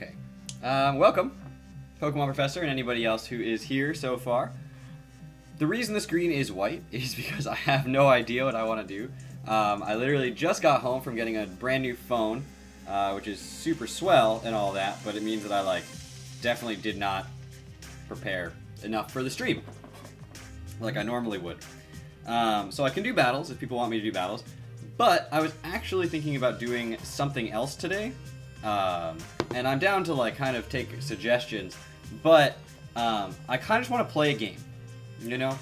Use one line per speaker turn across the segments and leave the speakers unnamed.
Okay. Welcome, Pokemon Professor, and anybody else who is here so far. The reason the screen is white is because I have no idea what I want to do. I literally just got home from getting a brand new phone, which is super swell and all that, but it means that I definitely did not prepare enough for the stream like I normally would. So I can do battles if people want me to do battles, but I was actually thinking about doing something else today, and I'm down to kind of take suggestions, but I kind of just want to play a game, you know?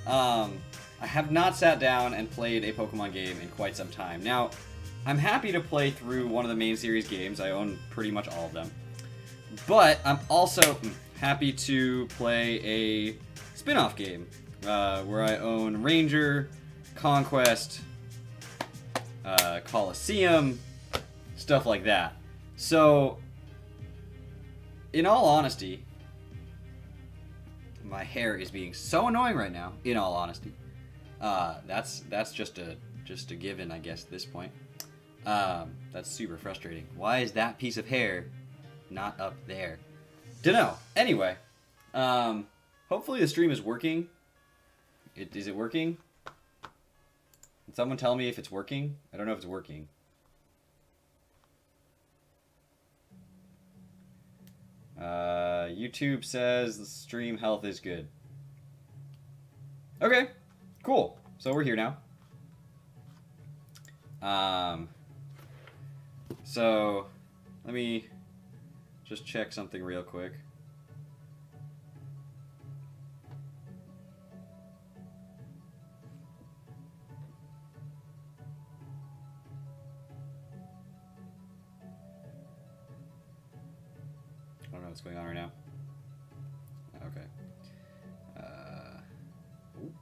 I have not sat down and played a Pokemon game in quite some time. Now, I'm happy to play through one of the main series games. I own pretty much all of them. But I'm also happy to play a spin-off game where I own Ranger, Conquest, Coliseum, stuff like that. So, in all honesty, my hair is being so annoying right now, in all honesty. That's just a given, I guess, at this point. That's super frustrating. Why is that piece of hair not up there? Dunno. Anyway, hopefully the stream is working. Is it working? Can someone tell me if it's working? I don't know if it's working. YouTube says the stream health is good. Okay, cool. So we're here now. So let me just check something real quick. I don't know what's going on right now. Okay. Ooh.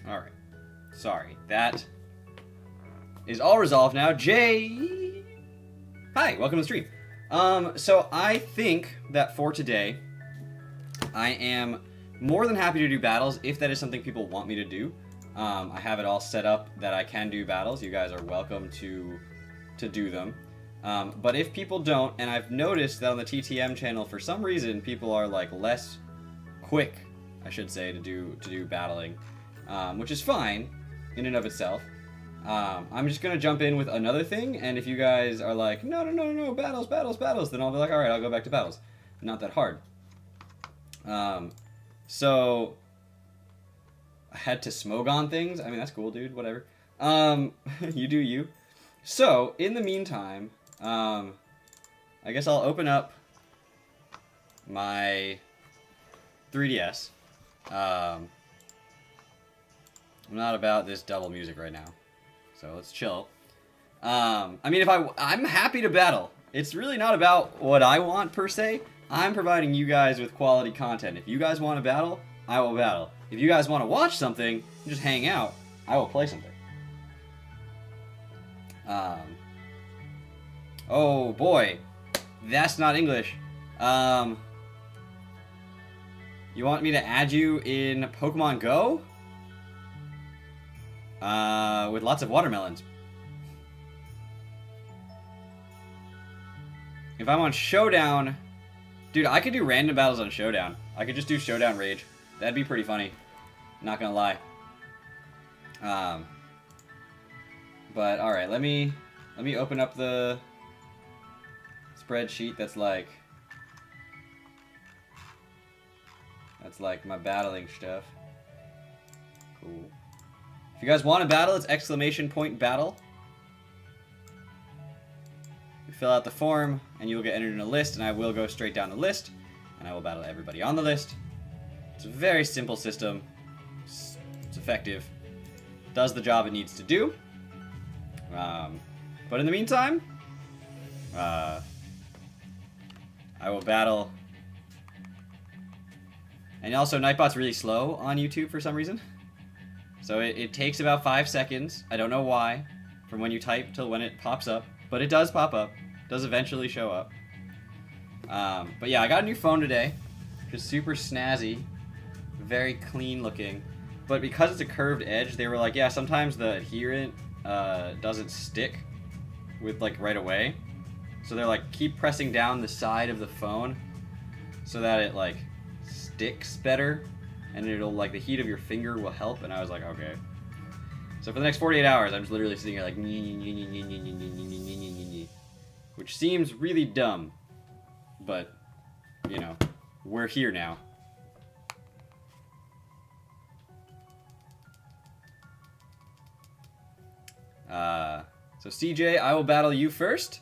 Alright. Sorry. That is all resolved now. Jay! Hi, welcome to the stream. So I think that for today, I am more than happy to do battles if that is something people want me to do. I have it all set up that I can do battles. You guys are welcome to do them. But if people don't, and I've noticed that on the TTM channel, for some reason, people are less quick, I should say, to do battling. Which is fine in and of itself. I'm just gonna jump in with another thing, and if you guys are like, no, battles, then I'll be like, alright, I'll go back to battles. Not that hard. So I had to Smogon things. I mean, that's cool, dude, whatever. You do you. So, in the meantime, I guess I'll open up my 3DS. I'm not about this double music right now, so let's chill. I mean, I'm happy to battle. It's really not about what I want, per se. I'm providing you guys with quality content. If you guys want to battle, I will battle. If you guys want to watch something and just hang out, I will play something. Oh boy, that's not English. You want me to add you in Pokemon Go? With lots of watermelons. If I'm on Showdown... Dude, I could do random battles on Showdown. I could just do Showdown Rage. That'd be pretty funny. Not gonna lie. But, alright, let me open up the spreadsheet that's like my battling stuff. Cool. If you guys want to battle, it's !battle. You fill out the form, and you will get entered in a list, and I will go straight down the list, and I will battle everybody on the list. It's a very simple system. It's effective. Does the job it needs to do. But in the meantime, I will battle. And also, Nightbot's really slow on YouTube for some reason. So it takes about 5 seconds. I don't know why, from when you type till when it pops up. But it does pop up. It does eventually show up. But yeah, I got a new phone today. Just super snazzy. Very clean looking. But because it's a curved edge, they were like, yeah, sometimes the adherent doesn't stick with like right away. So they're like, keep pressing down the side of the phone so that it like sticks better, and it'll like the heat of your finger will help. And I was like, okay. So for the next 48 hours, I'm just literally sitting here like, which seems really dumb, but you know, we're here now. So CJ, I will battle you first.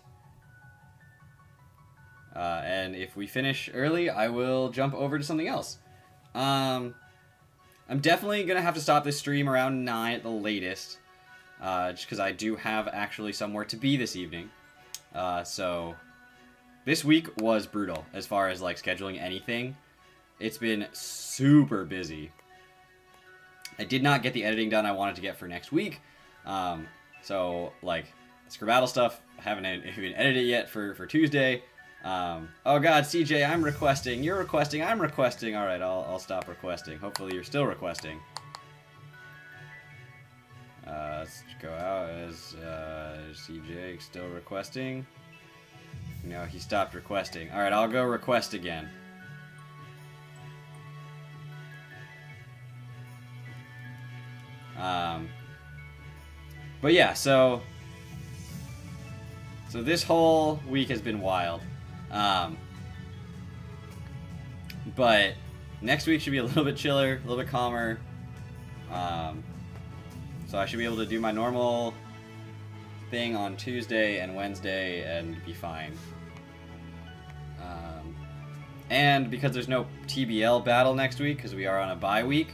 And if we finish early, I will jump over to something else. I'm definitely going to have to stop this stream around 9 at the latest. Just because I do have actually somewhere to be this evening. So this week was brutal as far as like scheduling anything. It's been super busy. I did not get the editing done I wanted to get for next week. So, like, Scribbattle stuff, I haven't even edited it yet for Tuesday. Oh god, CJ, I'm requesting. You're requesting, I'm requesting. Alright, I'll stop requesting. Hopefully you're still requesting. Let's go out as CJ still requesting. No, he stopped requesting. Alright, I'll go request again. But yeah, so this whole week has been wild. But next week should be a little bit chiller, a little bit calmer. So I should be able to do my normal thing on Tuesday and Wednesday and be fine. And because there's no TBL battle next week, because we are on a bye week,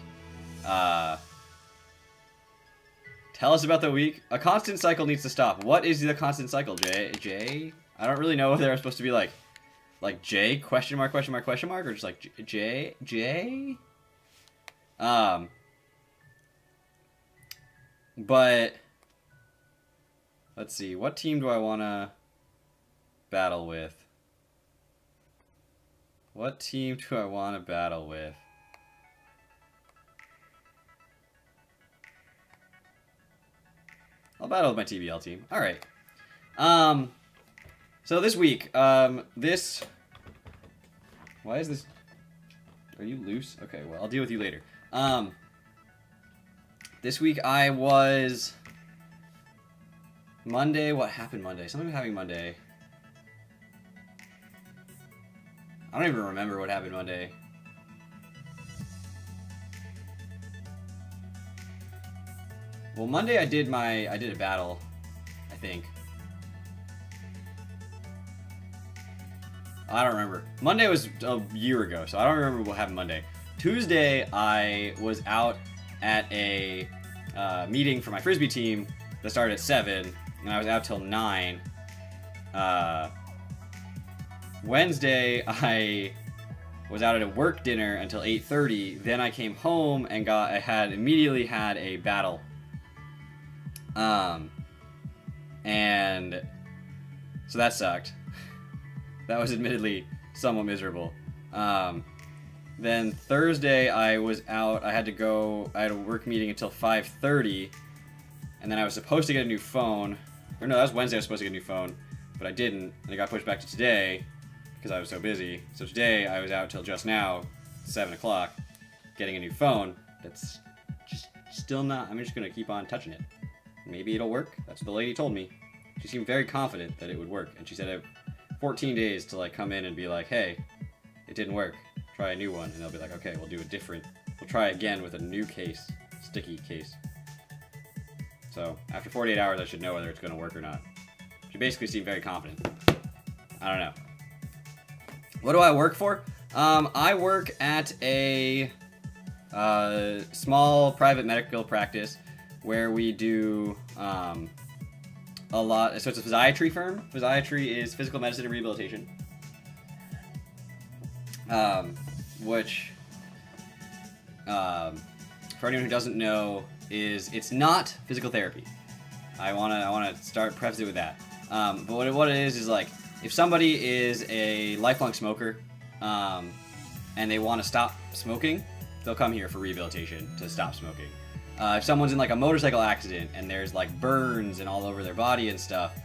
tell us about the week. A constant cycle needs to stop. What is the constant cycle, J? I don't really know if they're supposed to be like J, question mark, question mark, question mark, or just like J? But, let's see, what team do I want to battle with? What team do I want to battle with? I'll battle with my TBL team. Alright. So this week, why is this... Are you loose? Okay, well, I'll deal with you later. This week I was... Monday, what happened Monday? Something was happening Monday. I don't even remember what happened Monday. Well, Monday I did a battle, I think. I don't remember. Monday was a year ago, so I don't remember what happened Monday. Tuesday, I was out at a meeting for my Frisbee team that started at 7, and I was out till 9. Wednesday, I was out at a work dinner until 8:30. Then I came home and immediately had a battle. And So that sucked. That was admittedly somewhat miserable. Then Thursday I was out. I had a work meeting until 5:30, and then I was supposed to get a new phone. Or no, that was Wednesday I was supposed to get a new phone, but I didn't, and it got pushed back to today because I was so busy. So today I was out till just now, 7 o'clock, getting a new phone. That's just still not. I'm just gonna keep on touching it. Maybe it'll work. That's what the lady told me. She seemed very confident that it would work, and she said I have 14 days to like come in and be like, hey, it didn't work. Try a new one, and they'll be like, okay, we'll try again with a new case, sticky case. So after 48 hours, I should know whether it's going to work or not. She basically seemed very confident. I don't know. What do I work for? I work at a small private medical practice where we do a lot. So it's a physiatry firm. Physiatry is physical medicine and rehabilitation. Which, for anyone who doesn't know, it's not physical therapy. I wanna start preface it with that. But what it is like, if somebody is a lifelong smoker, and they want to stop smoking, they'll come here for rehabilitation to stop smoking. If someone's in like a motorcycle accident and there's like burns and all over their body and stuff,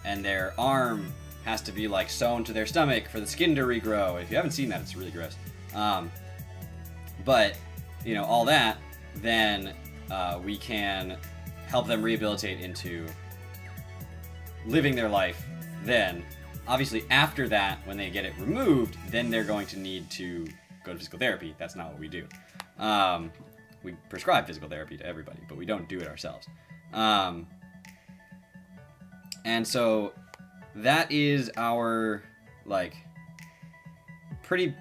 and their arm has to be like sewn to their stomach for the skin to regrow. If you haven't seen that, it's really gross. But you know, all that, then we can help them rehabilitate into living their life. Then obviously after that, when they get it removed, then they're going to need to go to physical therapy. That's not what we do. We prescribe physical therapy to everybody, but we don't do it ourselves. And so that is our, like, pretty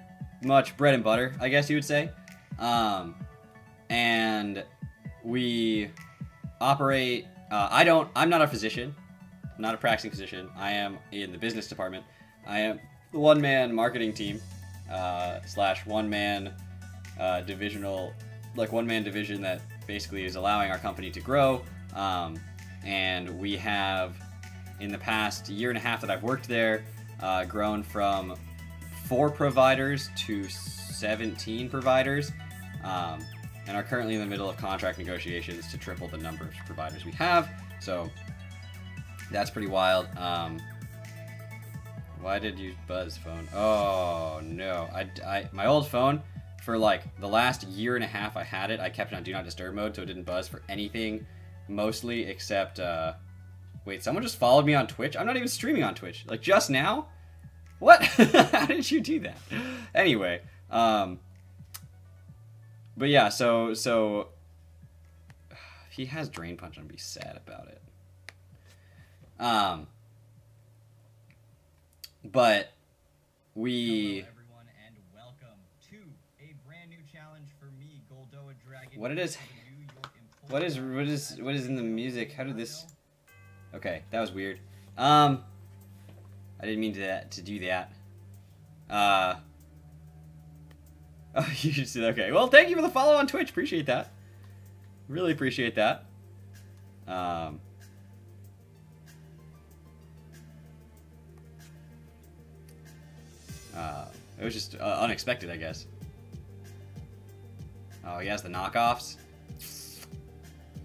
much bread and butter, I guess you would say. And we operate, I'm not a physician. I'm not a practicing physician. I am in the business department. I am the one-man marketing team, slash one-man divisional, like one-man division that basically is allowing our company to grow. And we have, in the past year and a half that I've worked there, grown from 4 providers to 17 providers, and are currently in the middle of contract negotiations to triple the number of providers we have. So that's pretty wild. Why did you buzz phone? Oh no, my old phone, for like the last year and a half I had it, I kept it on Do Not Disturb mode so it didn't buzz for anything, mostly except, wait, someone just followed me on Twitch? I'm not even streaming on Twitch. Like, just now? What? How did you do that? Anyway, but yeah, so if he has Drain Punch, I'm gonna be sad about it. But we...
Hello everyone, and welcome to a brand new challenge for me, GoldoaDragon.
What it is... What is in the music? How did this... Okay, that was weird. I didn't mean to do that. Oh, you just did, okay. Well, thank you for the follow on Twitch. Appreciate that. Really appreciate that. It was just unexpected, I guess. Oh, he has the knockoffs.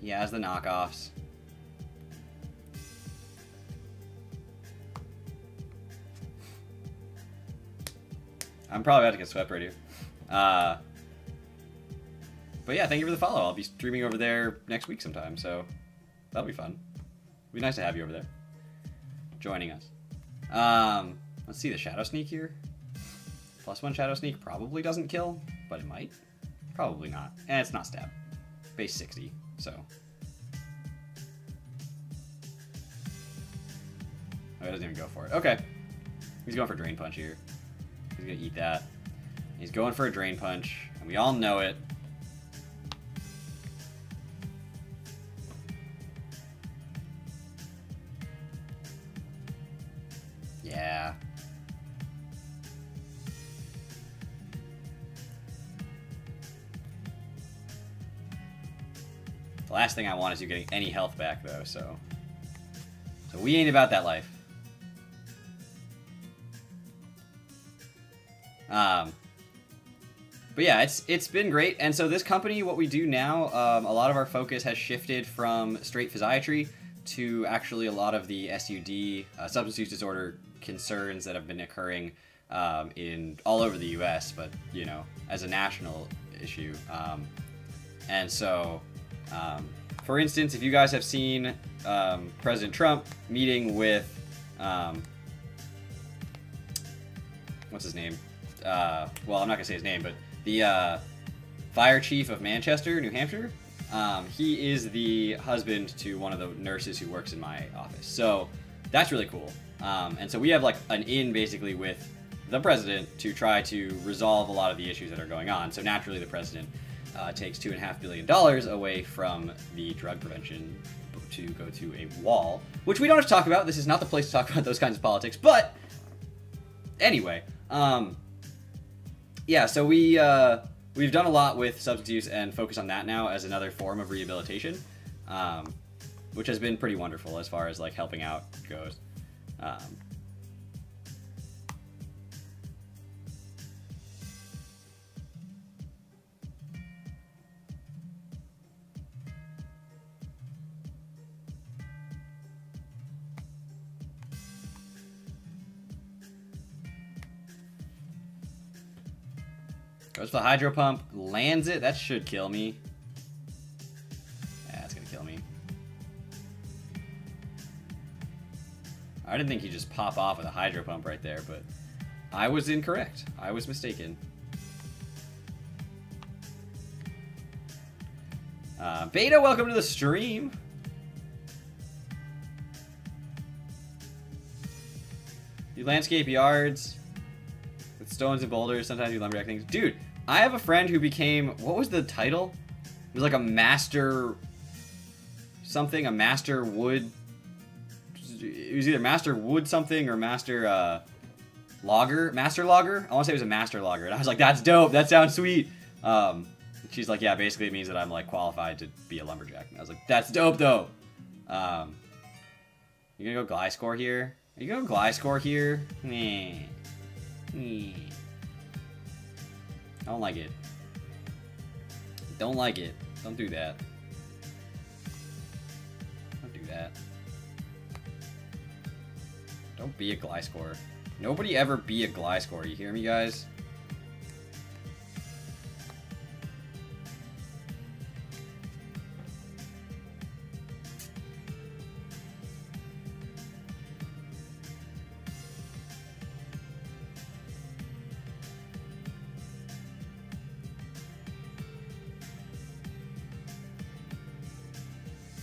He has the knockoffs. I'm probably about to get swept right here. But yeah, thank you for the follow. I'll be streaming over there next week sometime, so that'll be fun. It'll be nice to have you over there, joining us. Let's see the Shadow Sneak here. +1 Shadow Sneak probably doesn't kill, but it might. Probably not. And it's not stab. Base 60, so. Oh, he doesn't even go for it. Okay. He's going for Drain Punch here. He's gonna eat that. He's going for a Drain Punch, and we all know it. Yeah. The last thing I want is you getting any health back, though, so we ain't about that life. But yeah, it's been great. And so this company, what we do now, a lot of our focus has shifted from straight physiatry to actually a lot of the SUD, substance use disorder concerns that have been occurring in all over the U.S., but, you know, as a national issue. And so, for instance, if you guys have seen President Trump meeting with, what's his name? Well, I'm not going to say his name, but the fire chief of Manchester, New Hampshire, he is the husband to one of the nurses who works in my office. So that's really cool. And so we have like an in basically with the president to try to resolve a lot of the issues that are going on. So naturally the president takes $2.5 billion away from the drug prevention to go to a wall, which we don't have to talk about. This is not the place to talk about those kinds of politics. But anyway, yeah, so we've done a lot with substance use and focus on that now as another form of rehabilitation, which has been pretty wonderful as far as like helping out goes. Goes for the hydro pump, lands it. That should kill me. Yeah, that's gonna kill me. I didn't think he'd just pop off with a hydro pump right there, but I was incorrect. I was mistaken. Beta, welcome to the stream. You landscape yards with stones and boulders. Sometimes you lumberjack things. Dude, I have a friend who became, what was the title? It was like a master something, a master wood. It was either master wood something or master logger. Master logger? I want to say it was a master logger. And I was like, that's dope. That sounds sweet. She's like, yeah, basically it means that I'm like qualified to be a lumberjack. And I was like, that's dope though. You gonna go Gliscor here? Are you gonna go Gliscor here? Nah. I don't like it. Don't like it. Don't do that. Don't do that. Don't be a Gliscor. Nobody ever be a Gliscor. You hear me, guys?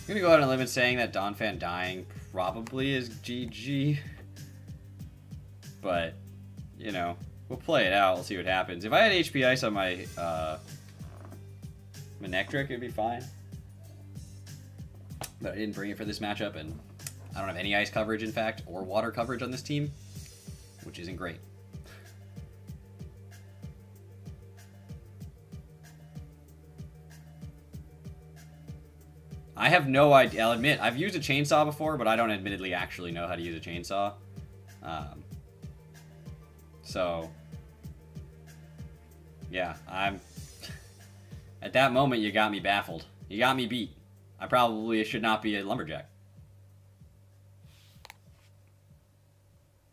I'm gonna go out on a limb and saying that Donphan dying probably is GG. But, you know, we'll play it out. We'll see what happens. If I had HP Ice on my Manectric, it'd be fine. But I didn't bring it for this matchup, and I don't have any ice coverage, in fact, or water coverage on this team, which isn't great. I have no idea. I'll admit, I've used a chainsaw before, but I don't admittedly actually know how to use a chainsaw. So, yeah, I'm... At that moment, you got me baffled. You got me beat. I probably should not be a lumberjack.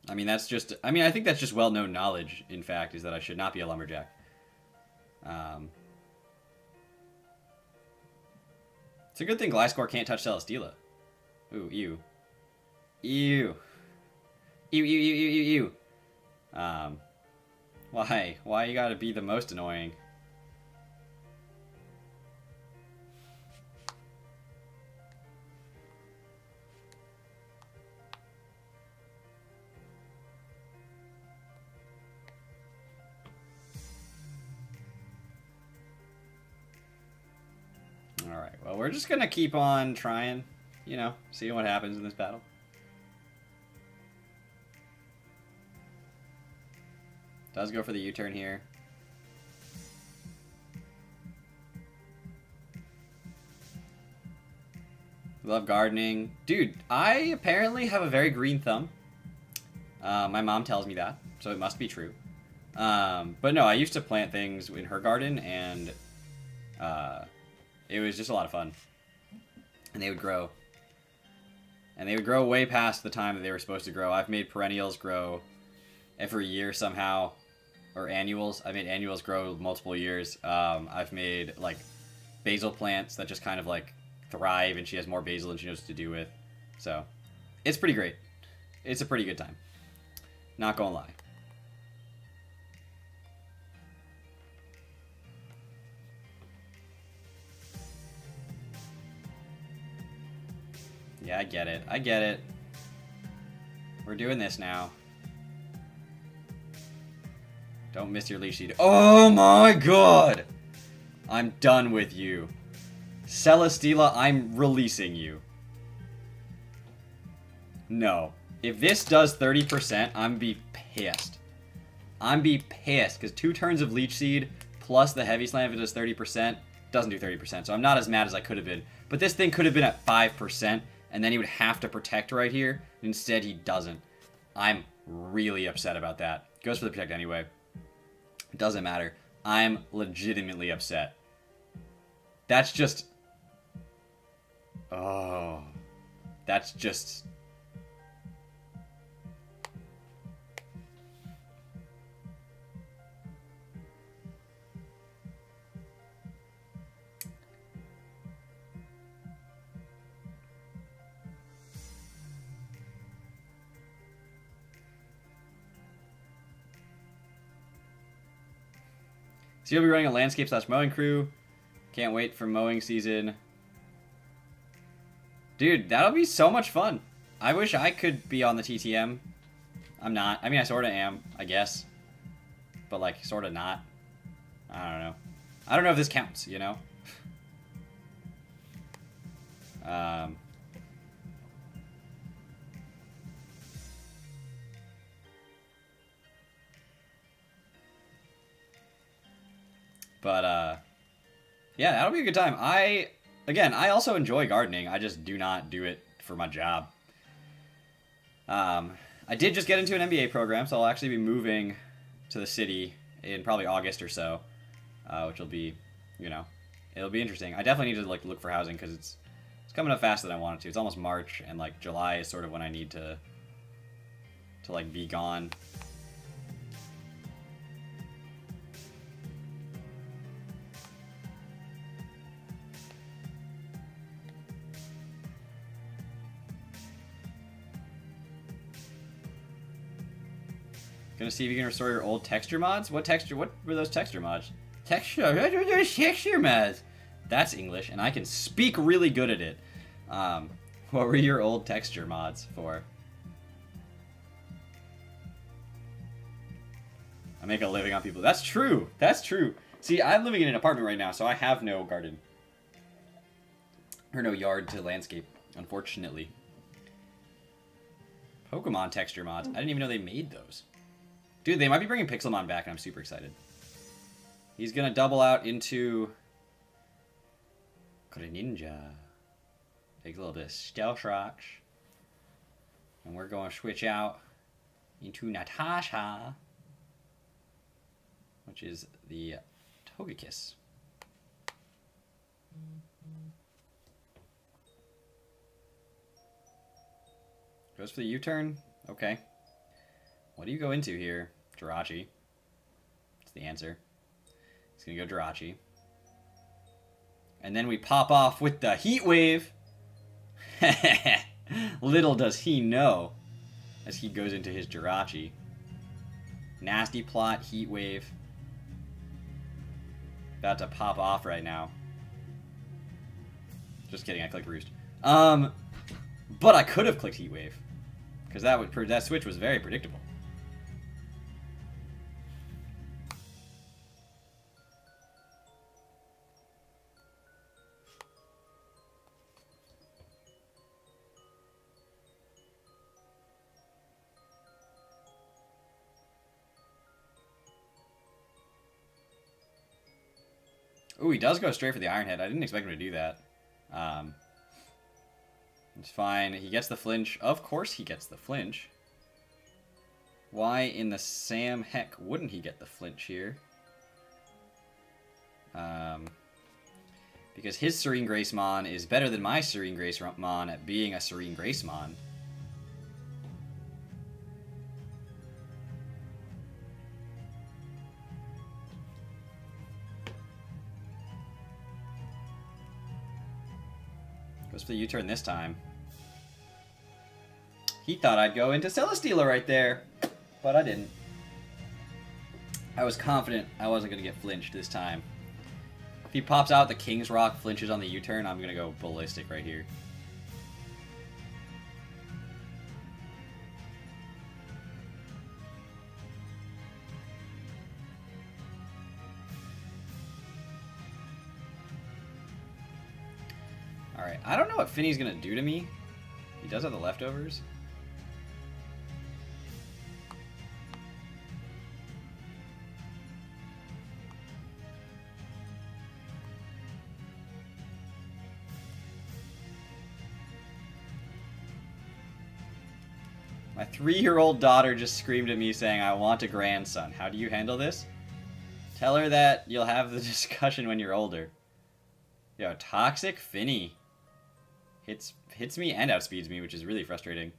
I mean, that's just... I mean, I think that's just well-known knowledge, in fact, is that I should not be a lumberjack. It's a good thing Gliscor can't touch Celesteela. Ooh, ew. Ew. Ew, ew, ew, ew, ew, ew. Why? Why you gotta be the most annoying? Alright, well, we're just gonna keep on trying, you know, seeing what happens in this battle. Does go for the U-turn here. Love gardening. Dude, I apparently have a very green thumb. My mom tells me that, so it must be true. But no, I used to plant things in her garden, and it was just a lot of fun. And they would grow. And they would grow way past the time that they were supposed to grow. I've made perennials grow every year somehow. Or annuals. I've made annuals grow multiple years. I've made, like, basil plants that just kind of, like, thrive, and she has more basil than she knows what to do with. So, it's pretty great. It's a pretty good time. Not gonna lie. Yeah, I get it. I get it. We're doing this now. Don't miss your leash seed. Oh my god! I'm done with you. Celesteela, I'm releasing you. No. If this does 30%, I'm be pissed. I'm be pissed, because 2 turns of leech seed plus the heavy slam if it does 30% doesn't do 30%, so I'm not as mad as I could have been. But this thing could have been at 5%, and then he would have to protect right here. Instead, he doesn't. I'm really upset about that. Goes for the protect anyway. It doesn't matter. I'm legitimately upset. That's just... Oh. That's just... So you'll be running a landscape/mowing crew. Can't wait for mowing season. Dude, that'll be so much fun. I wish I could be on the TTM. I'm not. I mean, I sort of am, I guess. But, like, sort of not. I don't know. I don't know if this counts, you know? Yeah, that'll be a good time. Again, I also enjoy gardening. I just do not do it for my job. I did just get into an MBA program, so I'll actually be moving to the city in probably August or so, which will be, you know, it'll be interesting. I definitely need to, like, look for housing because it's coming up faster than I want it to. It's almost March, and, like, July is sort of when I need to like, be gone. Gonna see if you can restore your old texture mods? What were those texture mods? Texture mods! That's English, and I can speak really good at it. What were your old texture mods for? I make a living on people. That's true! That's true! See, I'm living in an apartment right now, so I have no garden. Or no yard to landscape, unfortunately. Pokemon texture mods. I didn't even know they made those. Dude, they might be bringing Pixelmon back, and I'm super excited. He's gonna double out into... Greninja. Takes a little bit of Stealth Rocks. And we're going to switch out into Natasha, which is the Togekiss. Goes for the U-turn. Okay. What do you go into here? Jirachi. That's the answer. He's going to go Jirachi. And then we pop off with the Heat Wave. Little does he know as he goes into his Jirachi. Nasty Plot, Heat Wave. About to pop off right now. Just kidding, I clicked Roost. But I could have clicked Heat Wave. Because that switch was very predictable. Ooh, he does go straight for the Iron Head. I didn't expect him to do that. It's fine. He gets the flinch. Of course he gets the flinch. Why in the Sam heck wouldn't he get the flinch here? Because his Serene Grace Mon is better than my Serene Grace Mon at being a Serene Grace Mon. Goes for the U-turn this time. He thought I'd go into Celesteela right there, but I didn't. I was confident I wasn't going to get flinched this time. If he pops out the King's Rock, flinches on the U-turn, I'm going to go ballistic right here. Alright, I don't know what Finny's going to do to me. He does have the leftovers. My 3-year-old daughter just screamed at me saying, I want a grandson. How do you handle this? Tell her that you'll have the discussion when you're older. Yo, Toxic Finny. Hits me and outspeeds me, which is really frustrating.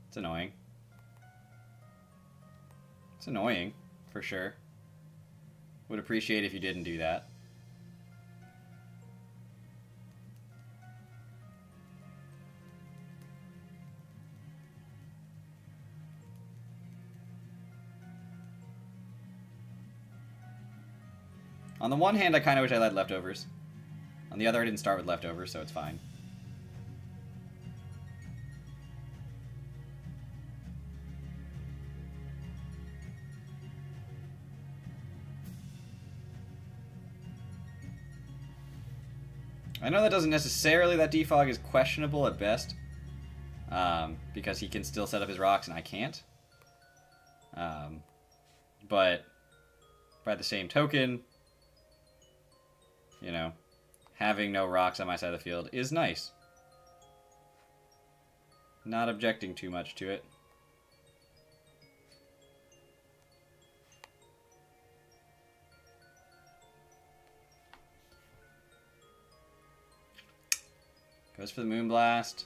It's annoying. It's annoying, for sure. Would appreciate if you didn't do that. On the one hand, I kind of wish I had leftovers. On the other, I didn't start with leftovers, so it's fine. I know that doesn't necessarily, that defog is questionable at best. Because he can still set up his rocks and I can't. But by the same token, you know, having no rocks on my side of the field is nice. Not objecting too much to it. Goes for the Moonblast.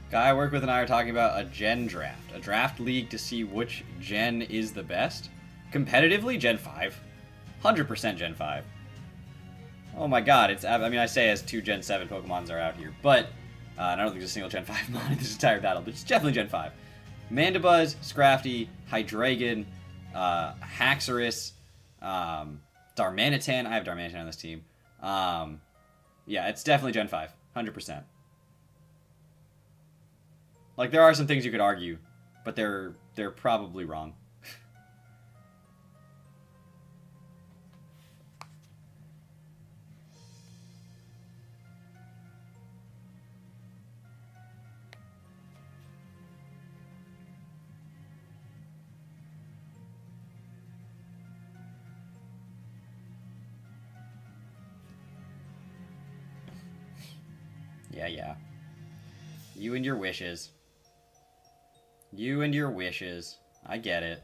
Guy I work with and I are talking about a gen draft. A draft league to see which gen is the best. Competitively, Gen 5. 100% Gen 5. Oh my god, it's... I mean, I say as 2 Gen 7 Pokemons are out here, but... I don't think there's a single Gen 5 mon in this entire battle, but it's definitely Gen 5. Mandibuzz, Scrafty, Hydreigon, Haxorus, Darmanitan. I have Darmanitan on this team. Yeah, it's definitely Gen 5. 100%. Like, there are some things you could argue, but they're probably wrong. Yeah. You and your wishes. You and your wishes. I get it.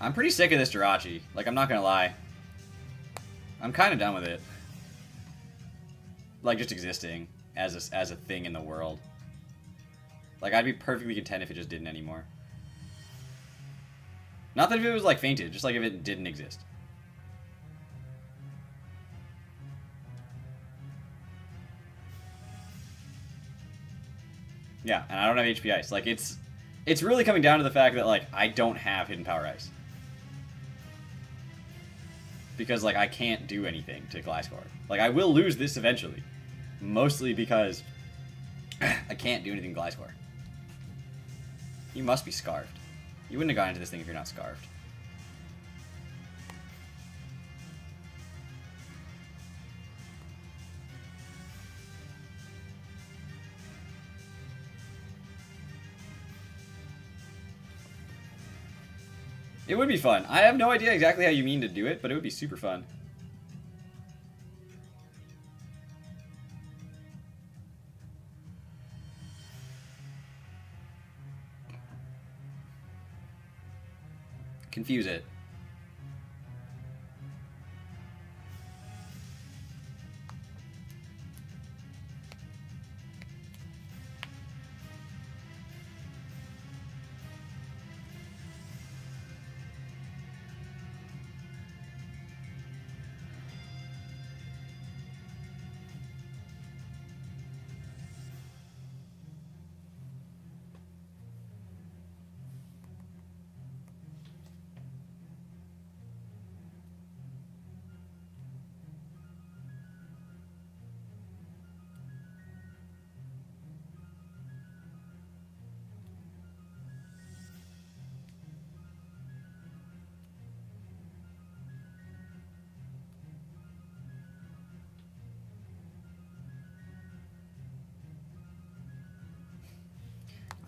I'm pretty sick of this Jirachi. Like, I'm not gonna lie. I'm kind of done with it. Like, just existing as a thing in the world. Like, I'd be perfectly content if it just didn't anymore. Not that if it was, like, fainted. Just, like, if it didn't exist. Yeah, and I don't have HP Ice. Like, it's really coming down to the fact that, like, I don't have Hidden Power Ice. Because, like, I can't do anything to Gliscor. Like, I will lose this eventually. Mostly because I can't do anything to Gliscor. You must be Scarfed. You wouldn't have gone into this thing if you're not Scarfed. It would be fun. I have no idea exactly how you mean to do it, but it would be super fun. Confuse it.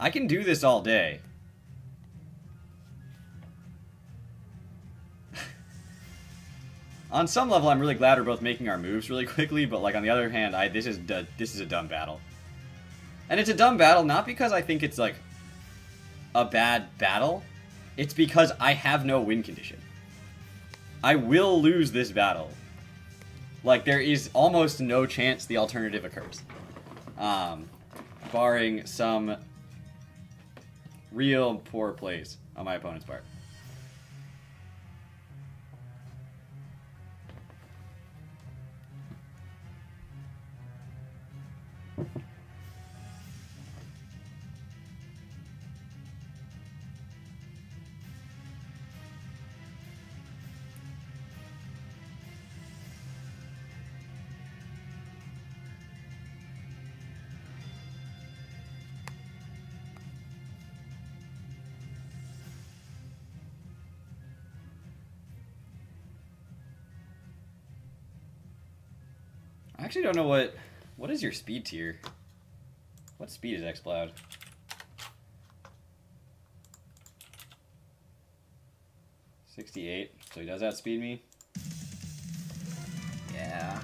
I can do this all day. On some level, I'm really glad we're both making our moves really quickly, but like on the other hand, this is a dumb battle. And it's a dumb battle not because I think it's like a bad battle. It's because I have no win condition. I will lose this battle. Like, there is almost no chance the alternative occurs. Barring some real poor plays on my opponent's part. I actually don't know what is your speed tier? What speed is X-Cloud? $68, so he does outspeed me? Yeah.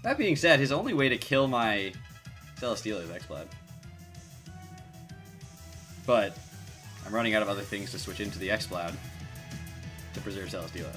That being said, his only way to kill my Celesteela is X-Cloud. But I'm running out of other things to switch into the X-Cloud to preserve Celesteela.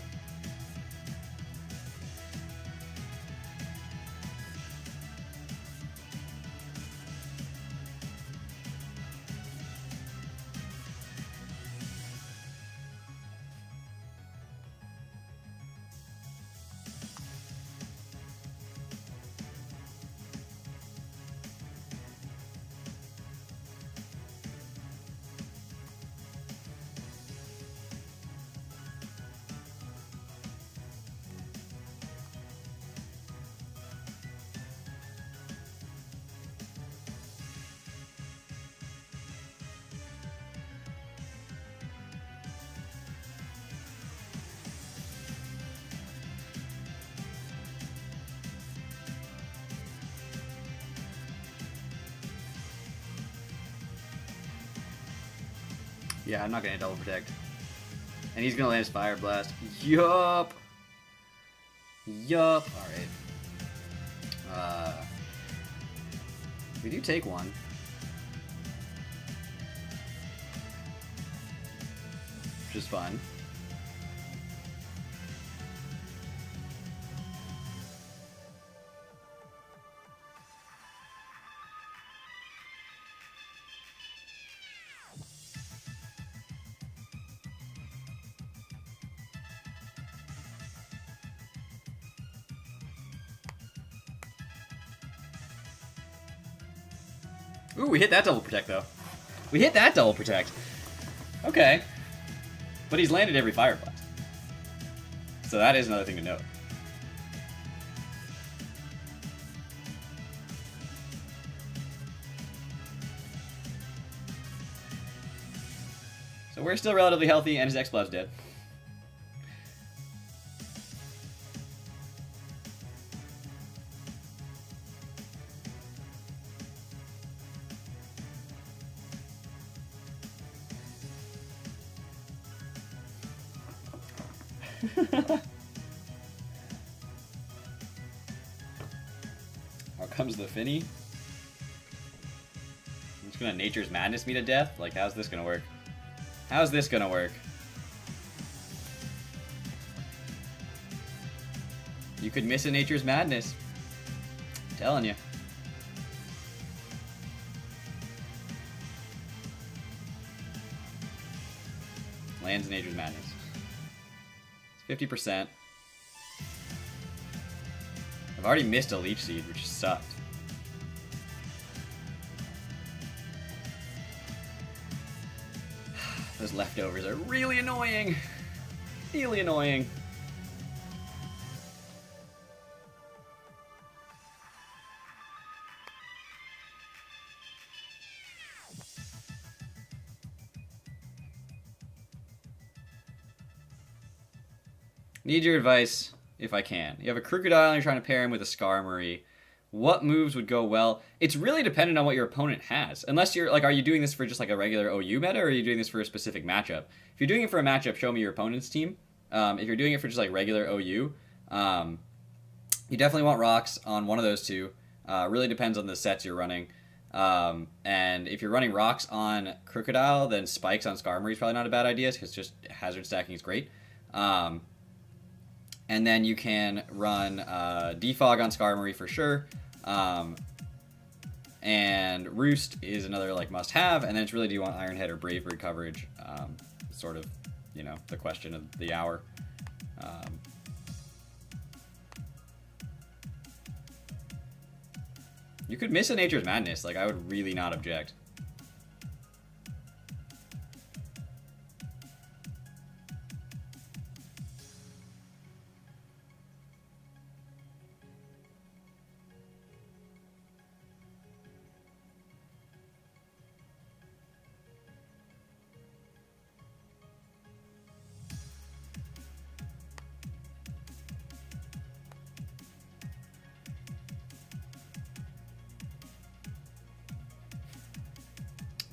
Yeah, I'm not gonna double protect. And he's gonna land his Fire Blast. Yup! Yup! Alright. do take one. Which is fun. Ooh, we hit that double protect, though. We hit that double protect. Okay. But he's landed every Fire Blast. So that is another thing to note. So we're still relatively healthy, and his X-Blob's dead. How comes the Finny? I'm just gonna Nature's Madness me to death? Like, how's this gonna work? How's this gonna work? You could miss a Nature's Madness. I'm telling you. Lands Nature's Madness. It's 50%. I've already missed a Leech Seed, which sucked. Those leftovers are really annoying. Really annoying. Need your advice if I can. You have a Crocodile and you're trying to pair him with a Skarmory. What moves would go well? It's really dependent on what your opponent has. Unless you're, like, are you doing this for just like a regular OU meta, or are you doing this for a specific matchup? If you're doing it for a matchup, show me your opponent's team. If you're doing it for just like regular OU, you definitely want rocks on one of those two. Really depends on the sets you're running. And if you're running rocks on Crocodile, then spikes on Skarmory is probably not a bad idea, because just hazard stacking is great. And then you can run Defog on Skarmory for sure. And Roost is another like must-have. And then it's really, do you want Iron Head or Brave Bird coverage? Sort of, you know, the question of the hour. You could miss a Nature's Madness. Like, I would really not object.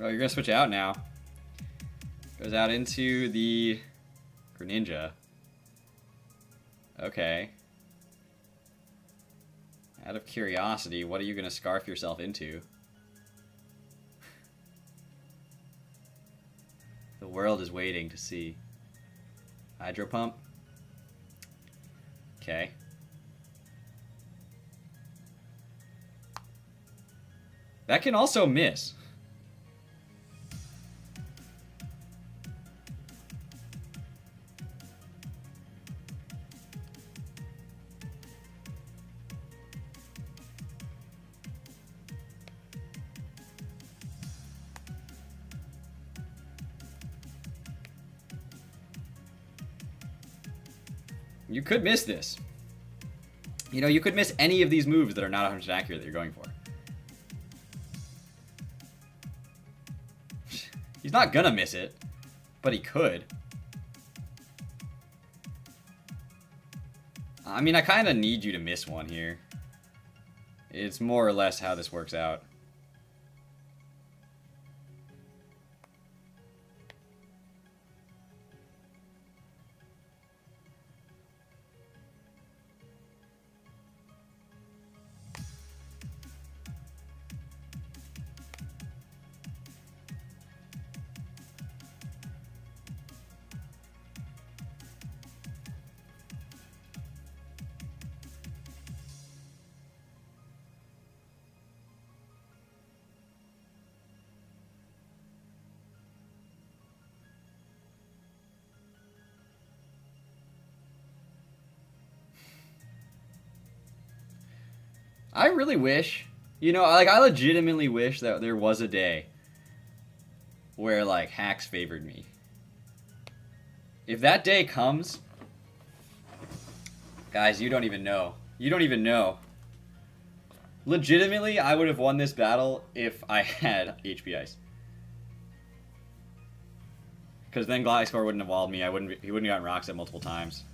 Oh, you're gonna switch out now. Goes out into the Greninja. Okay. Out of curiosity, what are you gonna scarf yourself into? The world is waiting to see. Hydro Pump. Okay. That can also miss. You could miss this. You know, you could miss any of these moves that are not 100% accurate that you're going for. He's not gonna miss it, but he could. I mean, I kind of need you to miss one here. It's more or less how this works out. I really wish, you know, like, I legitimately wish that there was a day where, like, hacks favored me. If that day comes, guys, you don't even know. You don't even know. Legitimately, I would have won this battle if I had HP Ice. Because then Gliscor wouldn't have walled me. He wouldn't have gotten rocks at multiple times.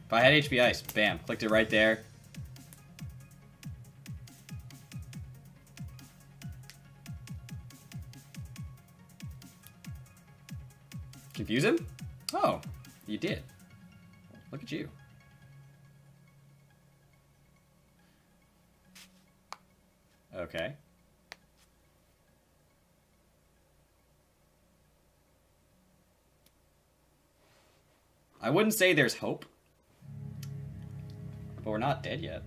If I had HP Ice, bam, clicked it right there. Confuse him? Oh, you did. Look at you. Okay. I wouldn't say there's hope, but we're not dead yet.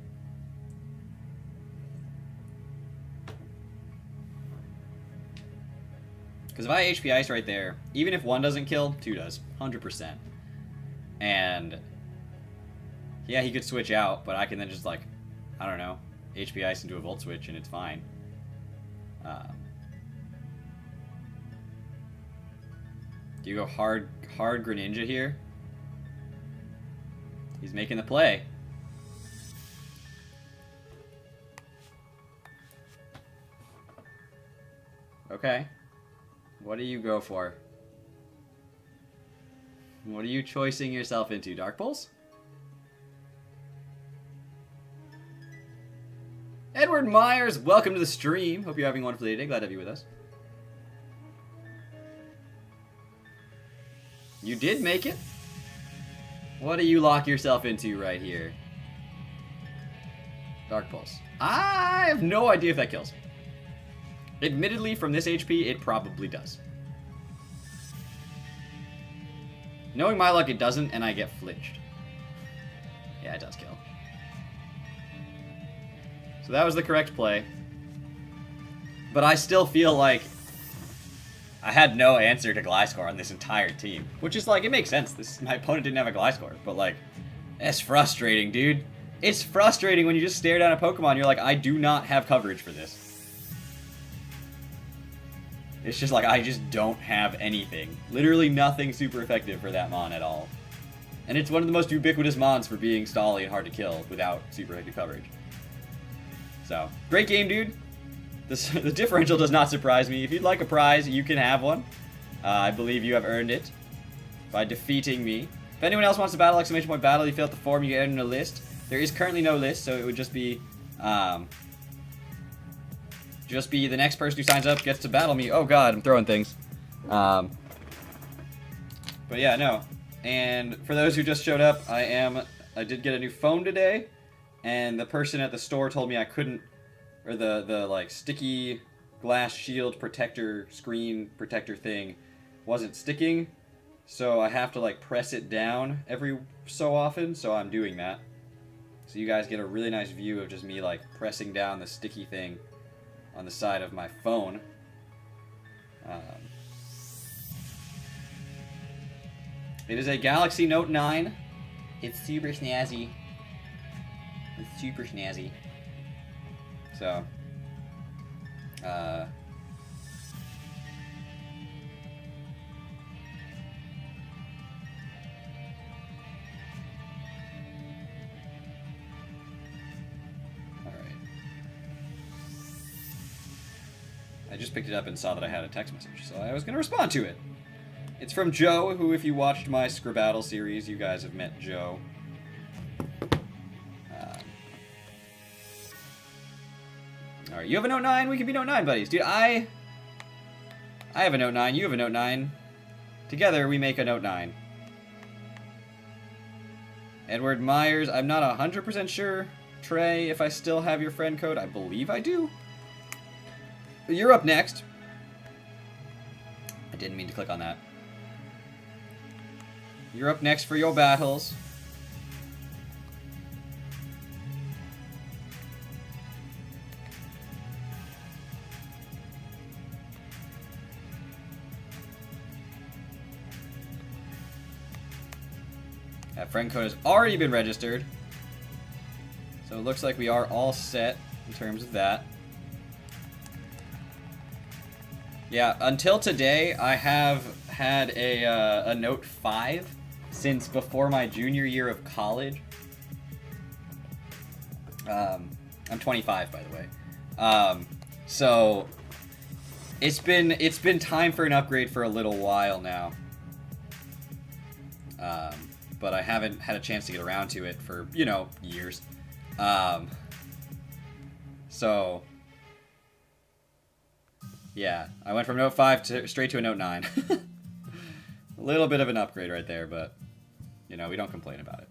Because if I HP Ice right there, even if 1 doesn't kill, 2 does. 100%. And yeah, he could switch out, but I can then just, like, I don't know, HP Ice into a Volt Switch and it's fine. Do you go hard Greninja here? He's making the play. Okay. What do you go for? What are you choicing yourself into? Dark Pulse? Edward Myers, welcome to the stream. Hope you're having a wonderful day today. Glad to have you with us. You did make it? What do you lock yourself into right here? Dark Pulse. I have no idea if that kills. Admittedly, from this HP, it probably does. Knowing my luck, it doesn't, and I get flinched. Yeah, it does kill. So that was the correct play. But I still feel like I had no answer to Gliscor on this entire team. Which is like, it makes sense. My opponent didn't have a Gliscor. But like, it's frustrating, dude. It's frustrating when you just stare down a Pokemon and you're like, I do not have coverage for this. It's just like, I just don't have anything. Literally nothing super effective for that Mon at all. And it's one of the most ubiquitous Mons for being stally and hard to kill without super effective coverage. So, great game, dude. The differential does not surprise me. If you'd like a prize, you can have one. I believe you have earned it by defeating me. If anyone else wants to battle, exclamation point battle, you fill out the form, you get in a list. There is currently no list, so it would just be the next person who signs up gets to battle me. Oh god, I'm throwing things. But yeah, no. And for those who just showed up, I did get a new phone today, and the person at the store told me I couldn't, or the like sticky glass shield protector, screen protector thing wasn't sticking, so I have to like press it down every so often, so I'm doing that. So you guys get a really nice view of just me like pressing down the sticky thing on the side of my phone. It is a Galaxy Note 9. It's super snazzy. It's super snazzy. So, alright. I just picked it up and saw that I had a text message, so I was going to respond to it. It's from Joe, who, if you watched my Scribbattle series, you guys have met Joe. Alright, you have a Note 9, we can be Note 9 buddies. Dude, I have a Note 9, you have a Note 9. Together, we make a Note 9. Edward Myers, I'm not 100% sure, Trey, if I still have your friend code. I believe I do. You're up next. I didn't mean to click on that. You're up next for your battles. That friend code has already been registered. So it looks like we are all set in terms of that. Yeah, until today, I have had a Note 5 since before my junior year of college. I'm 25, by the way. So it's been time for an upgrade for a little while now. But I haven't had a chance to get around to it for, you know, years. So yeah, I went from Note 5 straight to a Note 9. A little bit of an upgrade right there, but, you know, we don't complain about it.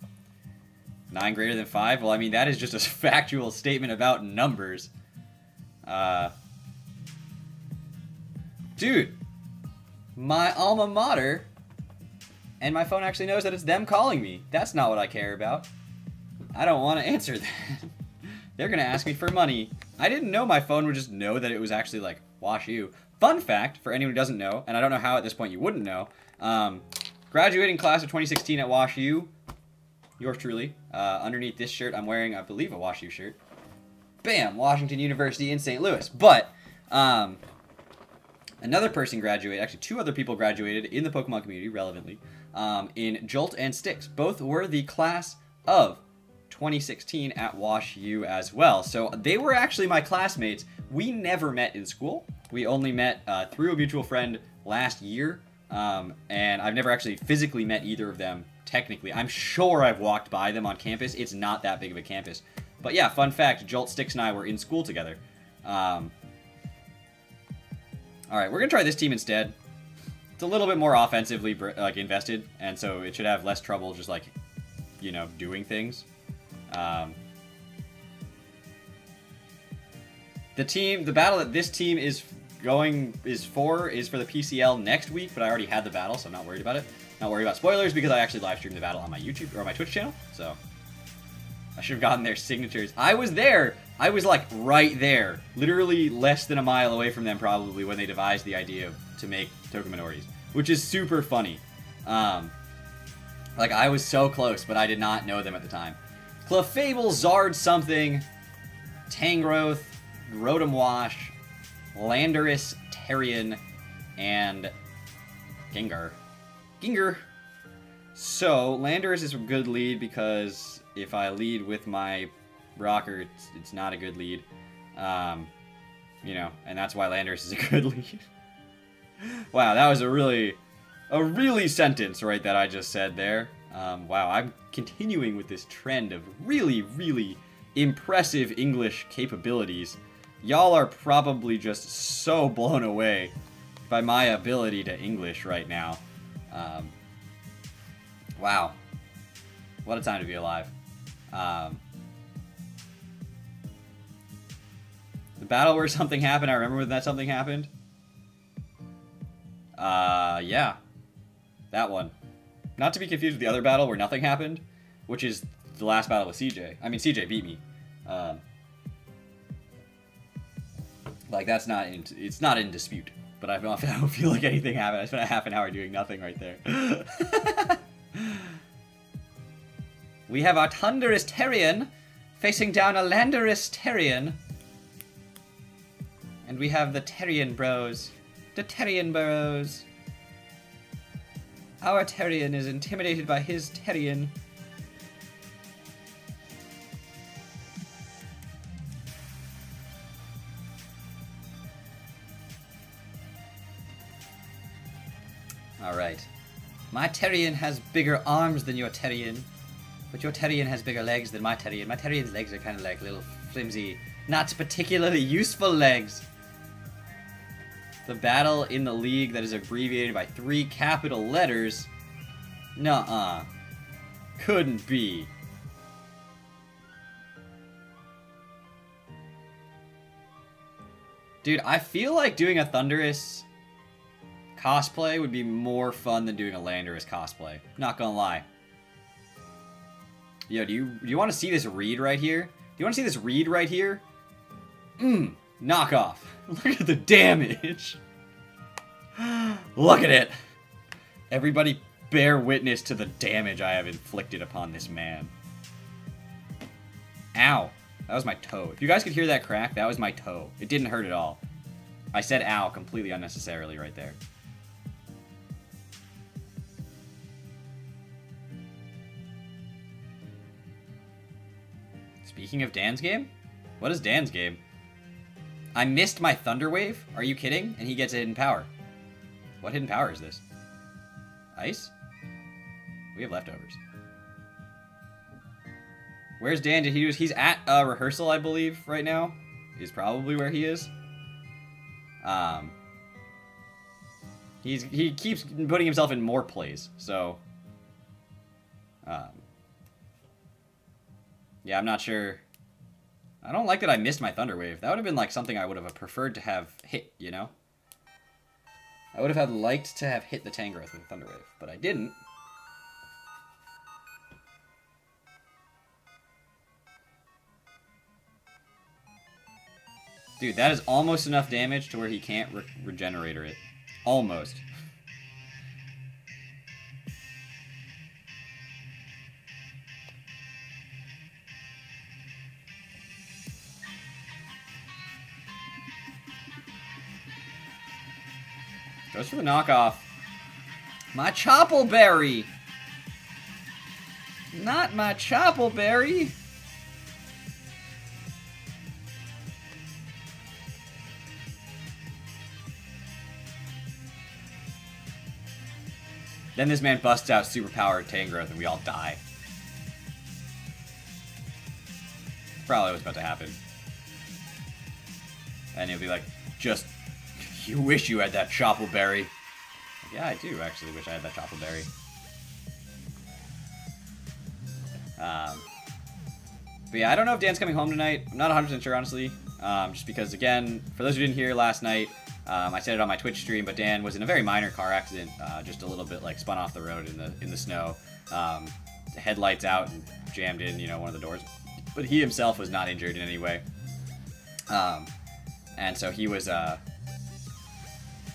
9 greater than 5? Well, I mean, that is just a factual statement about numbers. Dude, my alma mater, and my phone actually knows that it's them calling me. That's not what I care about. I don't want to answer that. They're going to ask me for money. I didn't know my phone would just know that it was actually, like, Wash U. Fun fact, for anyone who doesn't know, and I don't know how at this point you wouldn't know, graduating class of 2016 at Wash U, yours truly, underneath this shirt, I'm wearing, I believe, a Wash U shirt. Bam! Washington University in St. Louis. But, another person graduated, actually 2 other people graduated in the Pokemon community, relevantly, in Jolt and Styx. Both were the class of 2016 at Wash U as well. So they were actually my classmates. We never met in school. We only met through a mutual friend last year, and I've never actually physically met either of them, technically. I'm sure I've walked by them on campus. It's not that big of a campus. But yeah, fun fact, Jolt, Styx, and I were in school together. Alright, we're going to try this team instead. It's a little bit more offensively like invested, and so it should have less trouble just like, you know, doing things. The battle that this team is for the PCL next week, but I already had the battle, so I'm not worried about it. Not worried about spoilers because I actually live streamed the battle on my YouTube or my Twitch channel, so I should have gotten their signatures. I was there. I was like right there, literally less than a mile away from them probably when they devised the idea to make token minorities, which is super funny. Like I was so close, but I did not know them at the time. Clefable, Zard something, Tangrowth, Rotom Wash, Landorus, Terrian, and Gengar. So, Landorus is a good lead because if I lead with my rocker, it's not a good lead. You know, and that's why Landorus is a good lead. Wow, that was a really sentence, right, that I just said there. Wow, I'm continuing with this trend of really impressive English capabilities. Y'all are probably just so blown away by my ability to English right now. Wow. What a time to be alive. The battle where something happened, I remember when that something happened. Yeah. That one. Not to be confused with the other battle where nothing happened, which is the last battle with CJ. I mean, CJ beat me. Like, that's not it's not in dispute. But I don't feel like anything happened. I spent a half an hour doing nothing right there. We have our Thunderous Terrian facing down a Landorus Terrian. And we have the Terrian bros. The Terrian bros. Our Terrian is intimidated by his Terrian. Alright. My Terrian has bigger arms than your Terrian. But your Terrian has bigger legs than my Terrian. My Terrian's legs are kind of like little flimsy, not particularly useful legs. The battle in the league that is abbreviated by 3 capital letters? Nuh-uh. Couldn't be. Dude, I feel like doing a Thundurus cosplay would be more fun than doing a Landorus cosplay. Not gonna lie. Yo, do you want to see this read right here? Do you want to see this read right here? Knock off. Look at the damage. Look at it. Everybody bear witness to the damage I have inflicted upon this man. Ow. That was my toe. If you guys could hear that crack, that was my toe. It didn't hurt at all. I said ow completely unnecessarily right there. Speaking of Dan's game? What is Dan's game? I missed my Thunder Wave? Are you kidding? And he gets a hidden power. What hidden power is this? Ice? We have leftovers. Where's Dan? He's at rehearsal, I believe, right now. Is probably where he is. He keeps putting himself in more plays, so yeah, I'm not sure. I don't like that I missed my Thunder Wave. That would have been like something I would have preferred to have hit, you know? I would have liked to have hit the Tangrowth with the Thunder Wave, but I didn't. Dude, that is almost enough damage to where he can't regenerate it. Almost. Goes for the knockoff. My Choppleberry! Not my Choppleberry! Then this man busts out superpowered Tangrowth and we all die. Probably what's about to happen. And he'll be like, just, you wish you had that Choppleberry. Yeah, I do actually wish I had that Choppleberry. But yeah, I don't know if Dan's coming home tonight. I'm not 100% sure, honestly. Just because, again, for those who didn't hear last night, I said it on my Twitch stream, but Dan was in a very minor car accident, just a little bit like spun off the road in the snow. The headlights out and jammed in, you know, one of the doors. But he himself was not injured in any way. And so he was,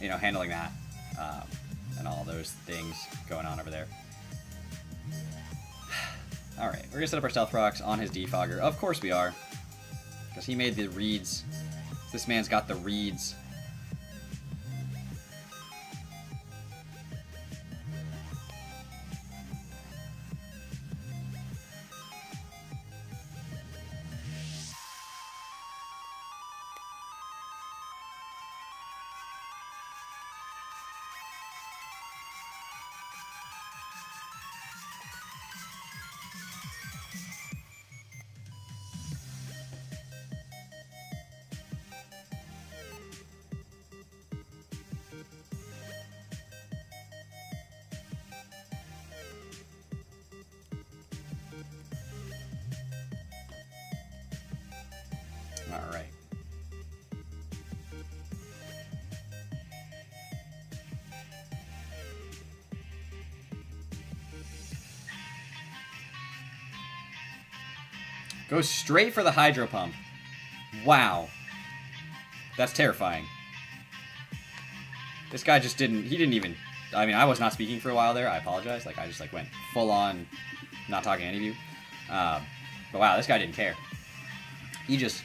you know, handling that and all those things going on over there. All right, we're gonna set up our Stealth Rocks on his Defogger. Of course we are, because he made the reeds. This man's got the reeds. All right. Goes straight for the Hydro Pump. Wow. That's terrifying. This guy just didn't, he didn't even, I mean, I was not speaking for a while there. I apologize. Like, I just, like, went full on not talking to any of you. But wow, this guy didn't care. He just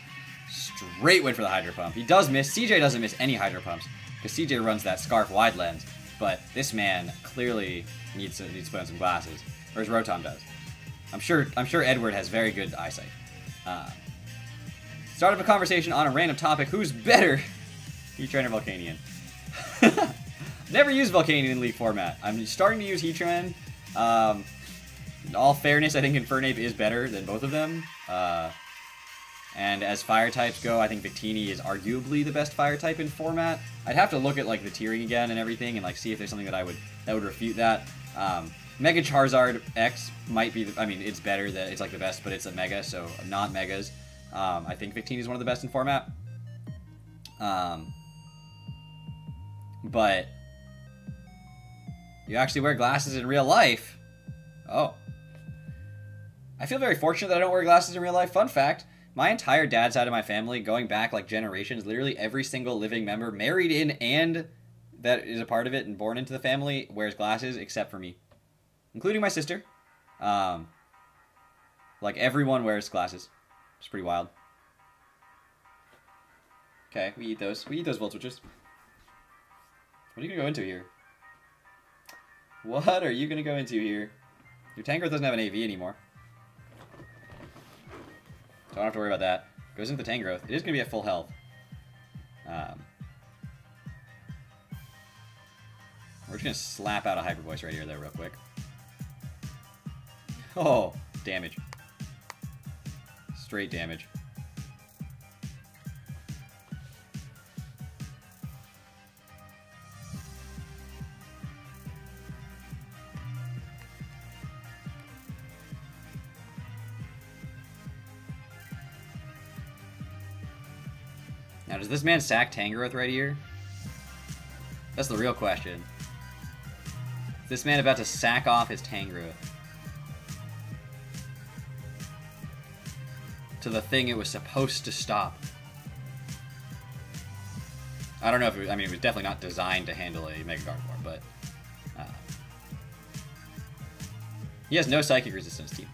straight went for the Hydro Pump. He does miss. CJ doesn't miss any Hydro Pumps because CJ runs that Scarf wide lens. But this man clearly needs to put on some glasses, or his Rotom does. I'm sure Edward has very good eyesight. Start up a conversation on a random topic. Who's better? Heatran or Volcanion? Never used Volcanion in League format. I'm starting to use Heatran. In all fairness, I think Infernape is better than both of them. And as fire types go, I think Victini is arguably the best fire type in format. I'd have to look at like the tiering again and everything, and like see if there's something that would refute that. Mega Charizard X might be, I mean, it's better, that it's like the best, but it's a Mega, so not Megas. I think Victini is one of the best in format. But you actually wear glasses in real life. Oh. I feel very fortunate that I don't wear glasses in real life. Fun fact, my entire dad's side of my family, going back like generations, literally every single living member married in and that is a part of it and born into the family wears glasses except for me. including my sister. Like, everyone wears glasses. It's pretty wild. Okay, we eat those. We eat those volt switches. What are you going to go into here? What are you going to go into here? Your Tangrowth doesn't have an AV anymore. So I don't have to worry about that. Goes into the Tangrowth. It is going to be at full health. We're just going to slap out a Hyper Voice right here, though, real quick. Oh, damage. Straight damage. Now, does this man sack Tangrowth right here? That's the real question. Is this man about to sack off his Tangrowth to the thing it was supposed to stop? I don't know if it was, I mean, it was definitely not designed to handle a Mega Gardevoir, but he has no Psychic Resistance team.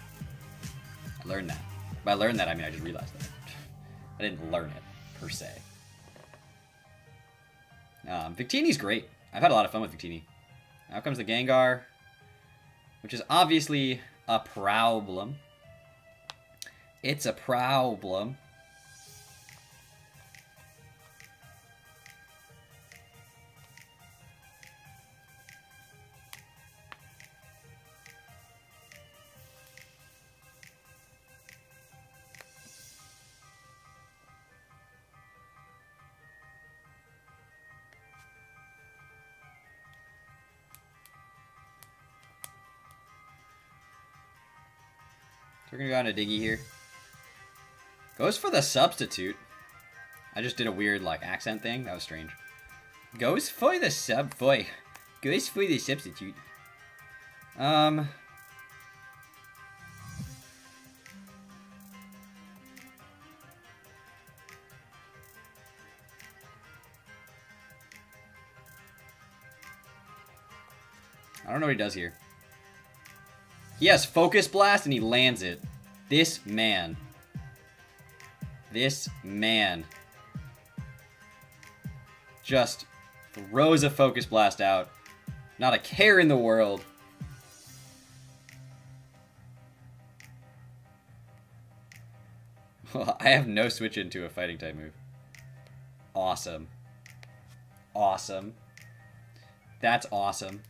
I learned that. By learned that, I mean I just realized that. I didn't learn it, per se. Victini's great. I've had a lot of fun with Victini. Now comes the Gengar, which is obviously a problem. It's a problem. We're going to go on a Diggy here. Goes for the substitute. I just did a weird, like, accent thing. That was strange. Goes for the substitute. I don't know what he does here. He has Focus Blast and he lands it. This man. This man. Just throws a Focus Blast out. Not a care in the world. I have no switch into a fighting type move. Awesome. Awesome. That's awesome.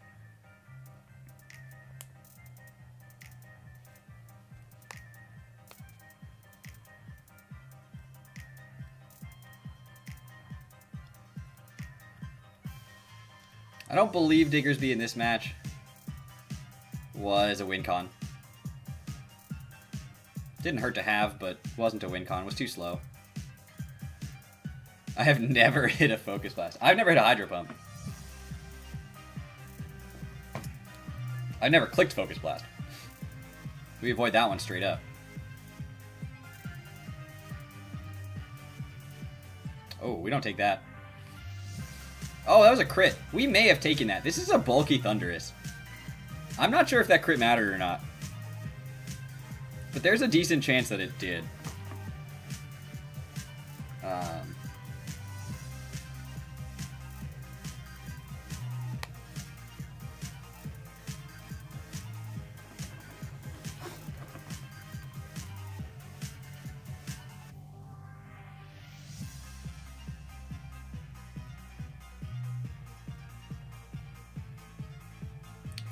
I don't believe Diggersby in this match was a win con. Didn't hurt to have, but wasn't a win con. Was too slow. I have never hit a Focus Blast. I've never hit a Hydro Pump. I've never clicked Focus Blast. We avoid that one straight up. Oh, we don't take that. Oh, that was a crit. We may have taken that. This is a bulky Thundurus. I'm not sure if that crit mattered or not. But there's a decent chance that it did.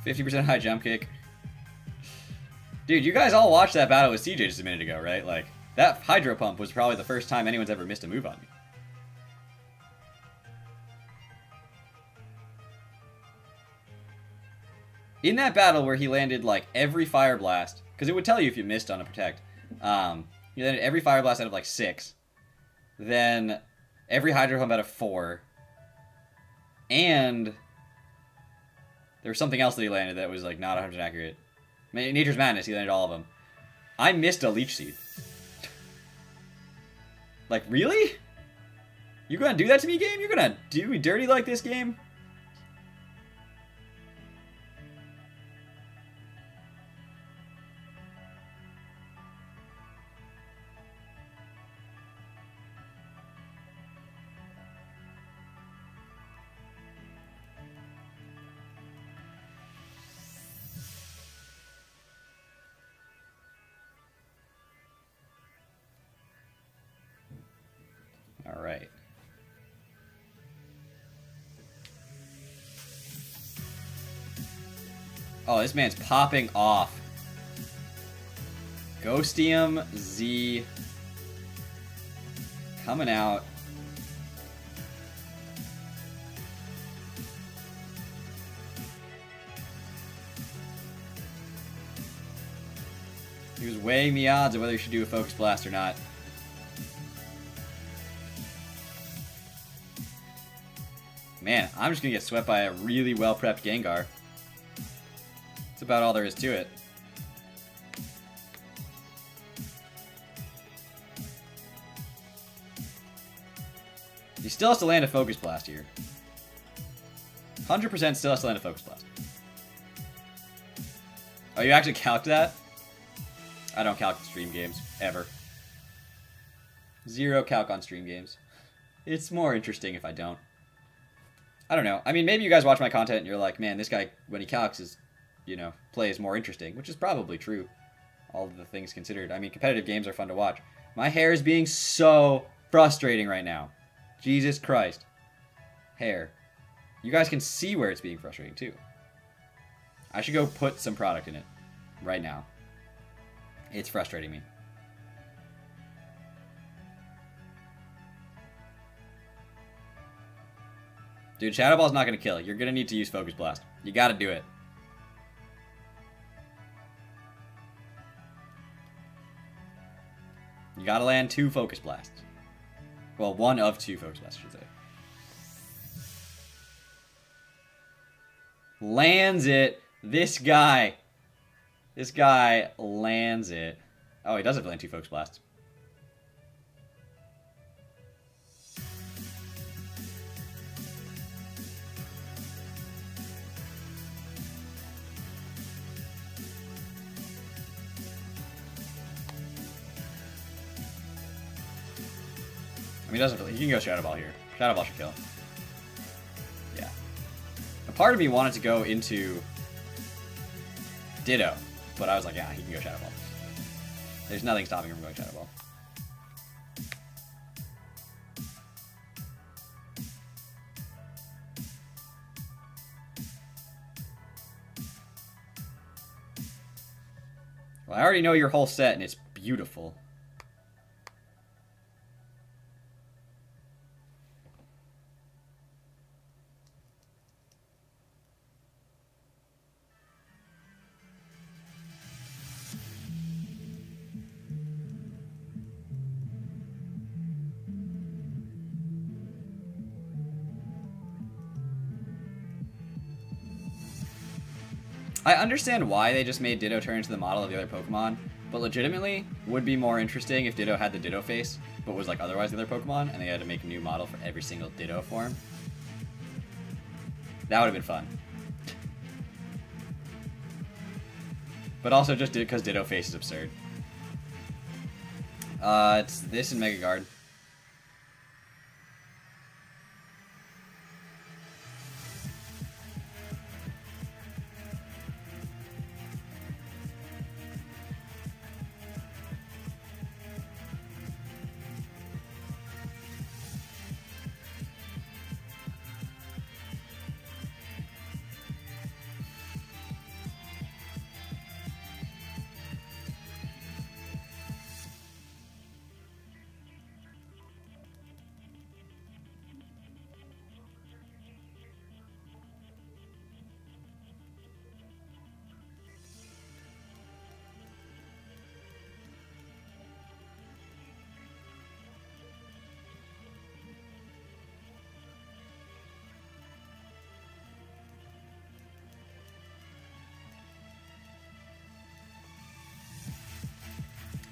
50% high jump kick. Dude, you guys all watched that battle with CJ just a minute ago, right? Like, that Hydro Pump was probably the first time anyone's ever missed a move on me. In that battle where he landed, like, every Fire Blast, because it would tell you if you missed on a Protect, he landed every Fire Blast out of, like, 6. Then every Hydro Pump out of 4. And there was something else that he landed that was, like, not 100% accurate. Nature's Madness, he landed all of them. I missed a Leech Seed. Like, really? You gonna do that to me, game? You're gonna do me dirty like this, game? All right. Oh, this man's popping off. Ghostium Z coming out. He was weighing the odds of whether he should do a Focus Blast or not. Man, I'm just going to get swept by a really well-prepped Gengar. That's about all there is to it. He still has to land a Focus Blast here. 100% still has to land a Focus Blast. Oh, you actually calc that? I don't calc stream games, ever. Zero calc on stream games. It's more interesting if I don't. I don't know. I mean, maybe you guys watch my content and you're like, man, this guy, when he calcs, is, you know, play is more interesting, which is probably true. All of the things considered. I mean, competitive games are fun to watch. My hair is being so frustrating right now. Jesus Christ. Hair. You guys can see where it's being frustrating, too. I should go put some product in it right now. It's frustrating me. Dude, Shadow Ball's not going to kill it. You're going to need to use Focus Blast. You got to do it. You got to land 2 Focus Blasts. Well, 1 of 2 Focus Blasts, I should say. Lands it. This guy lands it. Oh, he does have to land 2 Focus Blasts. I mean, he doesn't. He can go Shadow Ball here. Shadow Ball should kill. Yeah. A part of me wanted to go into Ditto, but I was like, yeah, he can go Shadow Ball. There's nothing stopping him from going Shadow Ball. Well, I already know your whole set, and it's beautiful. I understand why they just made Ditto turn into the model of the other Pokemon, but legitimately would be more interesting if Ditto had the Ditto face, but was like otherwise the other Pokemon, and they had to make a new model for every single Ditto form. That would have been fun. But also just because Ditto face is absurd. It's this and Mega Guard.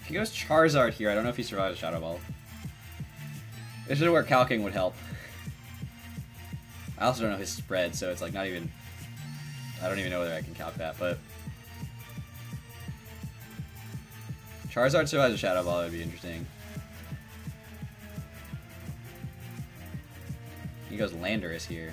If he goes Charizard here, I don't know if he survives Shadow Ball. This is where calcing would help. I also don't know his spread, so it's like not even... I don't even know whether I can calc that, but... Charizard survives a Shadow Ball, that would be interesting. He goes Landorus here.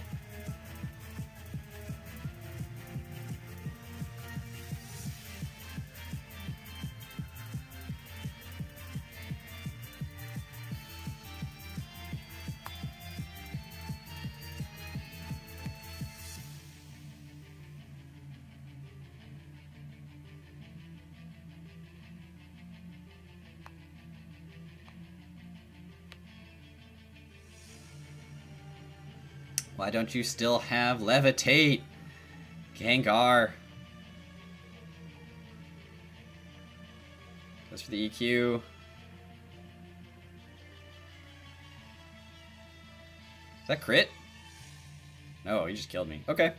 Why don't you still have Levitate? Gengar. Goes for the EQ. Is that crit? No, he just killed me. Okay.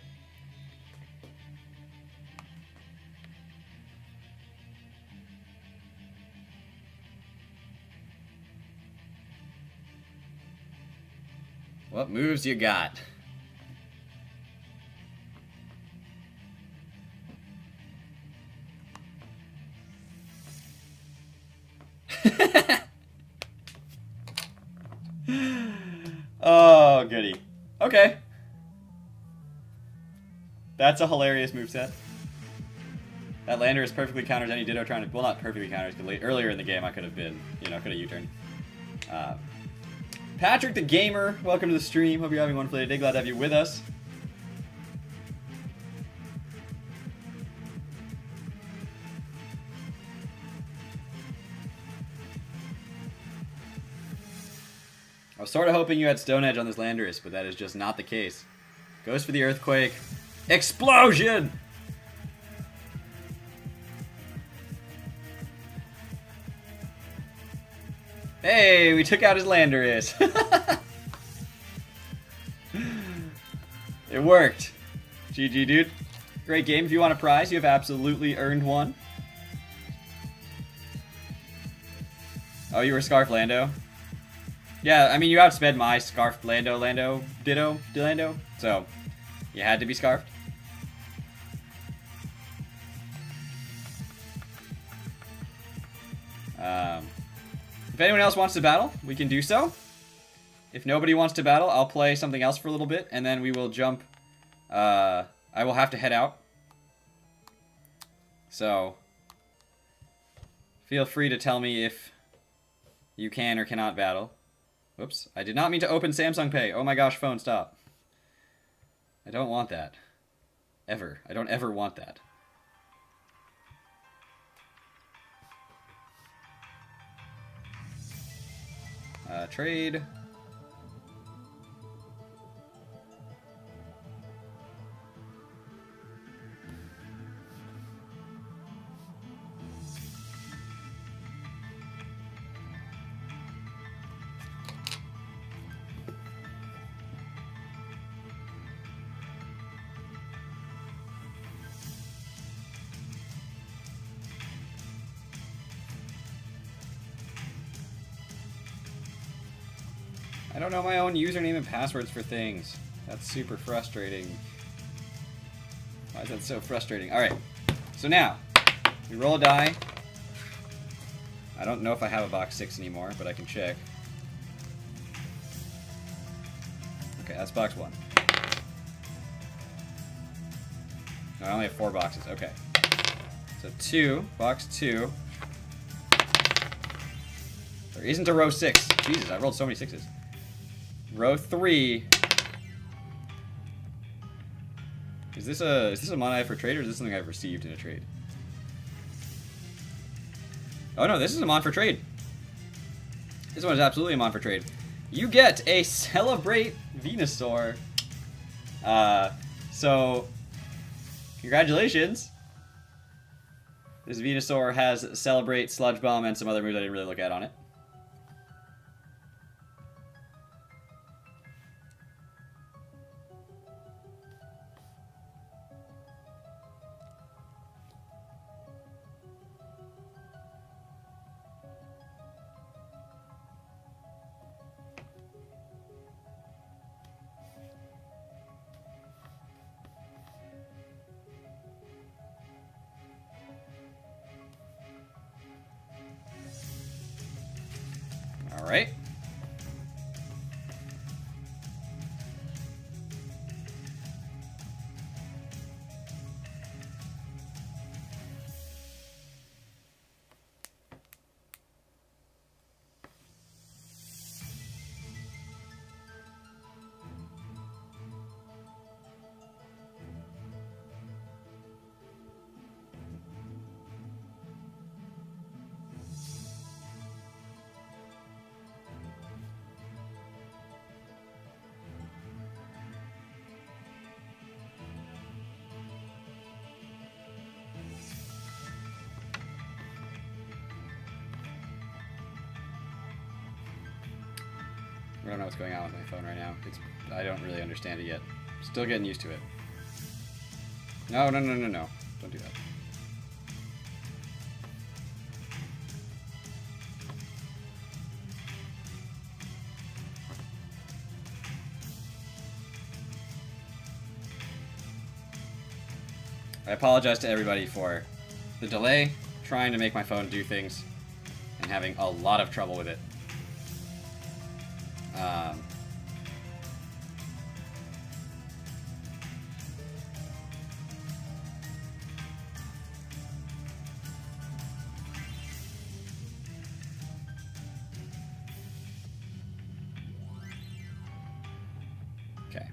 What moves you got? Oh, goody. Okay. That's a hilarious moveset. That Landorus perfectly counters any Ditto trying to... Well, not perfectly counters, because earlier in the game I could have been, you know, could have U-turned. Patrick the Gamer, welcome to the stream. Hope you're having one day. Glad to have you with us. I was sort of hoping you had Stone Edge on this Landorus, but that is just not the case. Goes for the Earthquake. Explosion! Hey, we took out his Landorus. It worked. GG, dude. Great game. If you want a prize, you have absolutely earned one. Oh, you were Scarf Lando? Yeah, I mean, you outsped my Scarf Ditto, so you had to be Scarfed. If anyone else wants to battle, we can do so. If nobody wants to battle, I'll play something else for a little bit, and then we will jump. I will have to head out. So, feel free to tell me if you can or cannot battle. Whoops, I did not mean to open Samsung Pay. Oh my gosh, phone, stop. I don't want that. Ever. I don't ever want that. Trade. I don't know my own username and passwords for things. That's super frustrating. Why is that so frustrating? Alright, so now, we roll a die. I don't know if I have a box 6 anymore, but I can check. Okay, that's box 1. No, I only have 4 boxes, okay. So 2, box 2. There isn't a row 6. Jesus, I rolled so many 6s. Row 3. Is this a mana I have for trade, or is this something I've received in a trade? Oh no, this is a mon for trade. This one is absolutely a mon for trade. You get a Celebrate Venusaur. So congratulations. This Venusaur has Celebrate, Sludge Bomb, and some other moves I didn't really look at on it. All right. don't know what's going on with my phone right now. I don't really understand it yet. Still getting used to it. No, no, no, no, no. Don't do that. I apologize to everybody for the delay, trying to make my phone do things, and having a lot of trouble with it. Okay.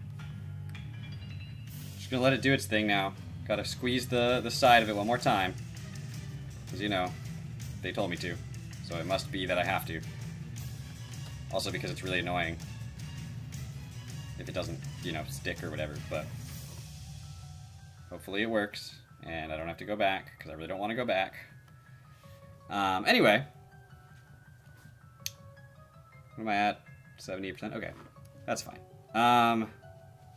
Just gonna let it do its thing now. Gotta squeeze the side of it one more time. Because, you know, they told me to. So it must be that I have to. Also because it's really annoying if it doesn't, you know, stick or whatever. But hopefully it works. And I don't have to go back, because I really don't want to go back. Anyway. What am I at? 78%? Okay. That's fine.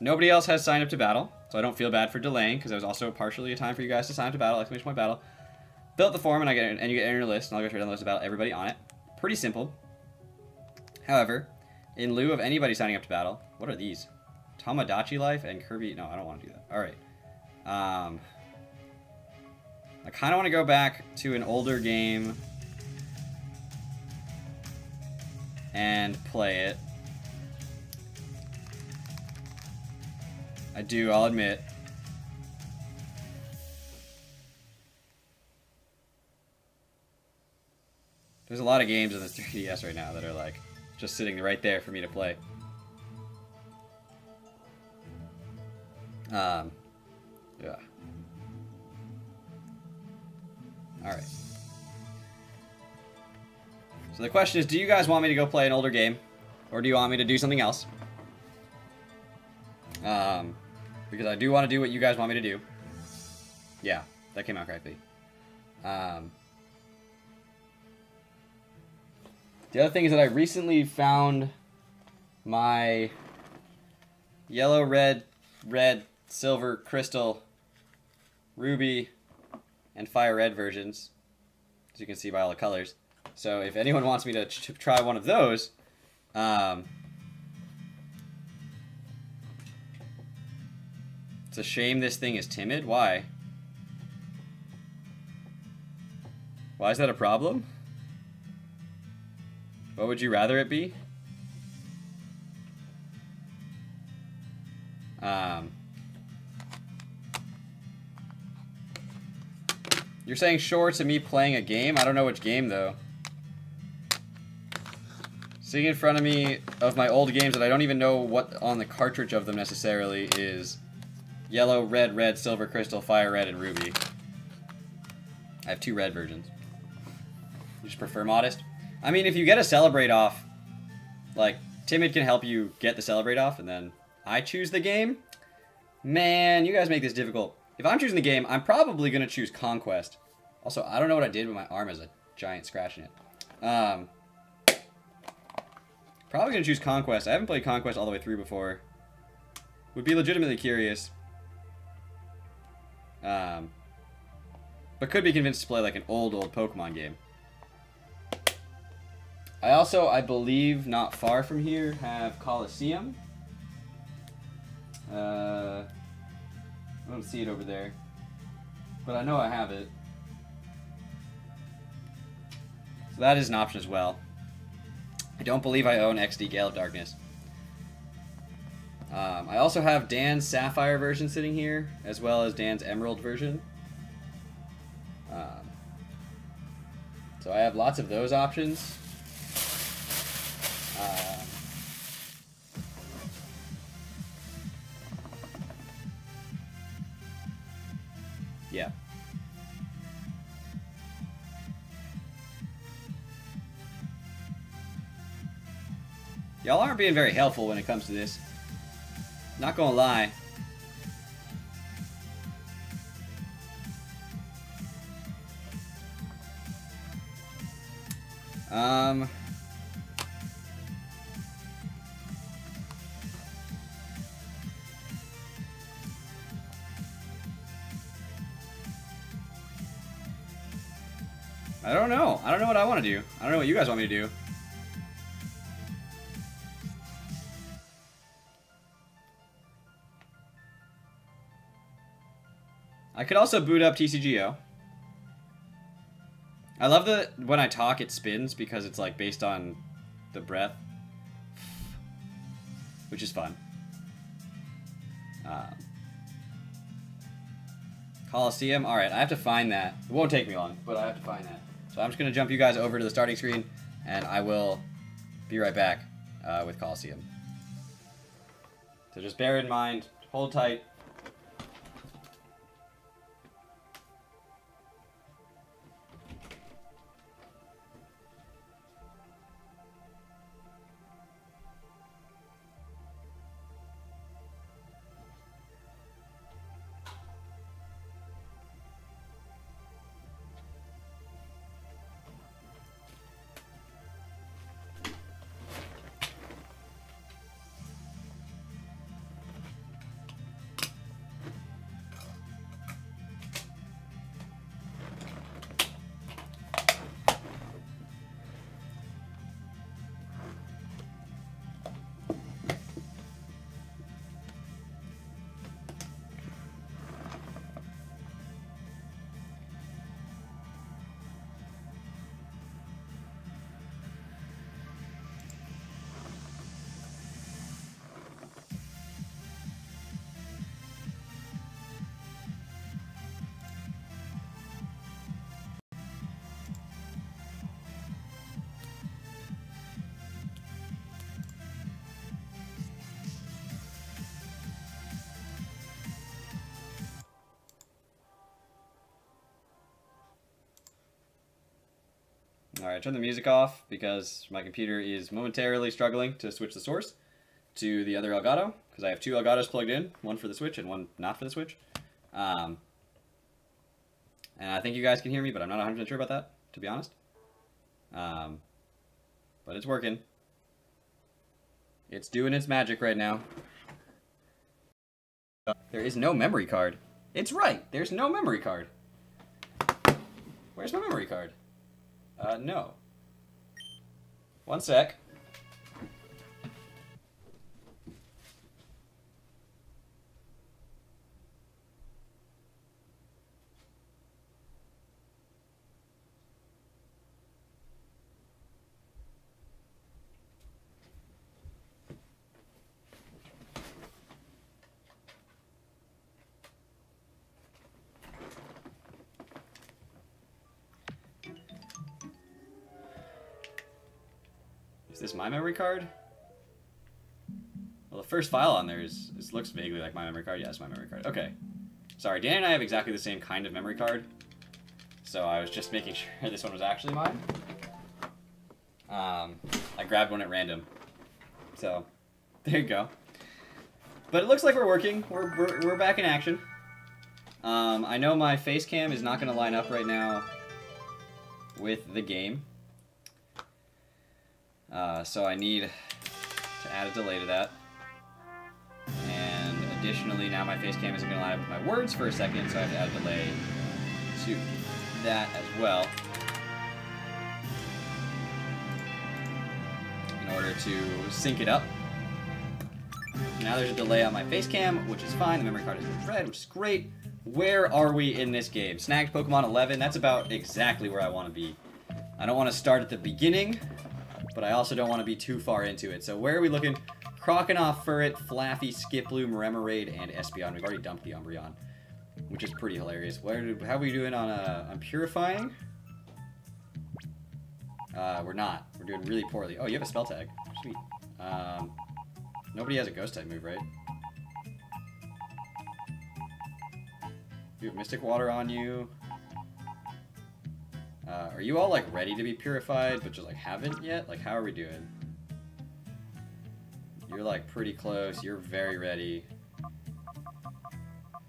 Nobody else has signed up to battle. So I don't feel bad for delaying, because it was also partially a time for you guys to sign up to battle, exclamation point battle. Fill out the form, and you get entered a list, and I'll go through the list about everybody on it. Pretty simple. However, in lieu of anybody signing up to battle, what are these? Tamagotchi Life and Kirby... No, I don't want to do that. Alright. I kind of want to go back to an older game and play it. I do, I'll admit. There's a lot of games on this 3DS right now that are like just sitting right there for me to play. Yeah. Alright. So the question is, do you guys want me to go play an older game? Or do you want me to do something else? Because I do want to do what you guys want me to do. Yeah, that came out correctly. The other thing is that I recently found my yellow, red, silver, crystal, ruby, and fire red versions, as you can see by all the colors. So if anyone wants me to try one of those, it's a shame this thing is timid. Why? Why is that a problem? What would you rather it be? You're saying sure to me playing a game? I don't know which game, though. Sitting in front of me of my old games that I don't even know what on the cartridge of them necessarily is yellow, red, silver, crystal, fire red, and ruby. I have 2 red versions. You just prefer modest? I mean, if you get a celebrate off, like, Timid can help you get the celebrate off, and then I choose the game? Man, you guys make this difficult. If I'm choosing the game, I'm probably going to choose Conquest. Also, I don't know what I did with my arm as a giant scratch in it. Probably going to choose Conquest. I haven't played Conquest all the way through before. Would be legitimately curious. But could be convinced to play like an old Pokemon game. I also, I believe, not far from here, have Coliseum. I don't see it over there. But I know I have it. So that is an option as well. I don't believe I own XD Gale of Darkness. I also have Dan's Sapphire version sitting here, as well as Dan's Emerald version. So I have lots of those options. Yeah. Y'all aren't being very helpful when it comes to this. Not gonna lie. I don't know. I don't know what I want to do. I don't know what you guys want me to do. I could also boot up TCGO. I love that when I talk it spins because it's like based on the breath, which is fun. Coliseum. Alright, I have to find that. It won't take me long, but I have to find that. So I'm just going to jump you guys over to the starting screen, and I will be right back with Coliseum. So just bear in mind, hold tight. Alright, turn the music off because my computer is momentarily struggling to switch the source to the other Elgato, because I have two Elgatos plugged in, one for the Switch and one not for the Switch. And I think you guys can hear me, but I'm not 100% sure about that, to be honest. But it's working. It's doing its magic right now. There is no memory card. It's right, there's no memory card. Where's my memory card? No. One sec. Is this my memory card? Well, the first file on there looks vaguely like my memory card. Yes, my memory card. Okay. Sorry, Dan and I have exactly the same kind of memory card. So I was just making sure this one was actually mine. I grabbed one at random. So, there you go. But it looks like we're working. We're back in action. I know my face cam is not going to line up right now with the game. So I need to add a delay to that. And additionally, now my face cam isn't going to line up with my words for a second, so I have to add a delay to that as well. In order to sync it up. Now there's a delay on my face cam, which is fine. The memory card is in red, which is great. Where are we in this game? Snagged Pokemon 11, that's about exactly where I want to be. I don't want to start at the beginning, but I also don't want to be too far into it. So where are we looking? Croconaw, Furret, Flaffy, Skiploom, Remoraid, and Espeon. We've already dumped the Umbreon, which is pretty hilarious. How are we doing on Purifying? We're not. We're doing really poorly. Oh, you have a spell tag. Sweet. Nobody has a ghost type move, right? You have Mystic Water on you. Are you all, like, ready to be purified, but just, like, haven't yet? Like, how are we doing? You're, like, pretty close. You're very ready.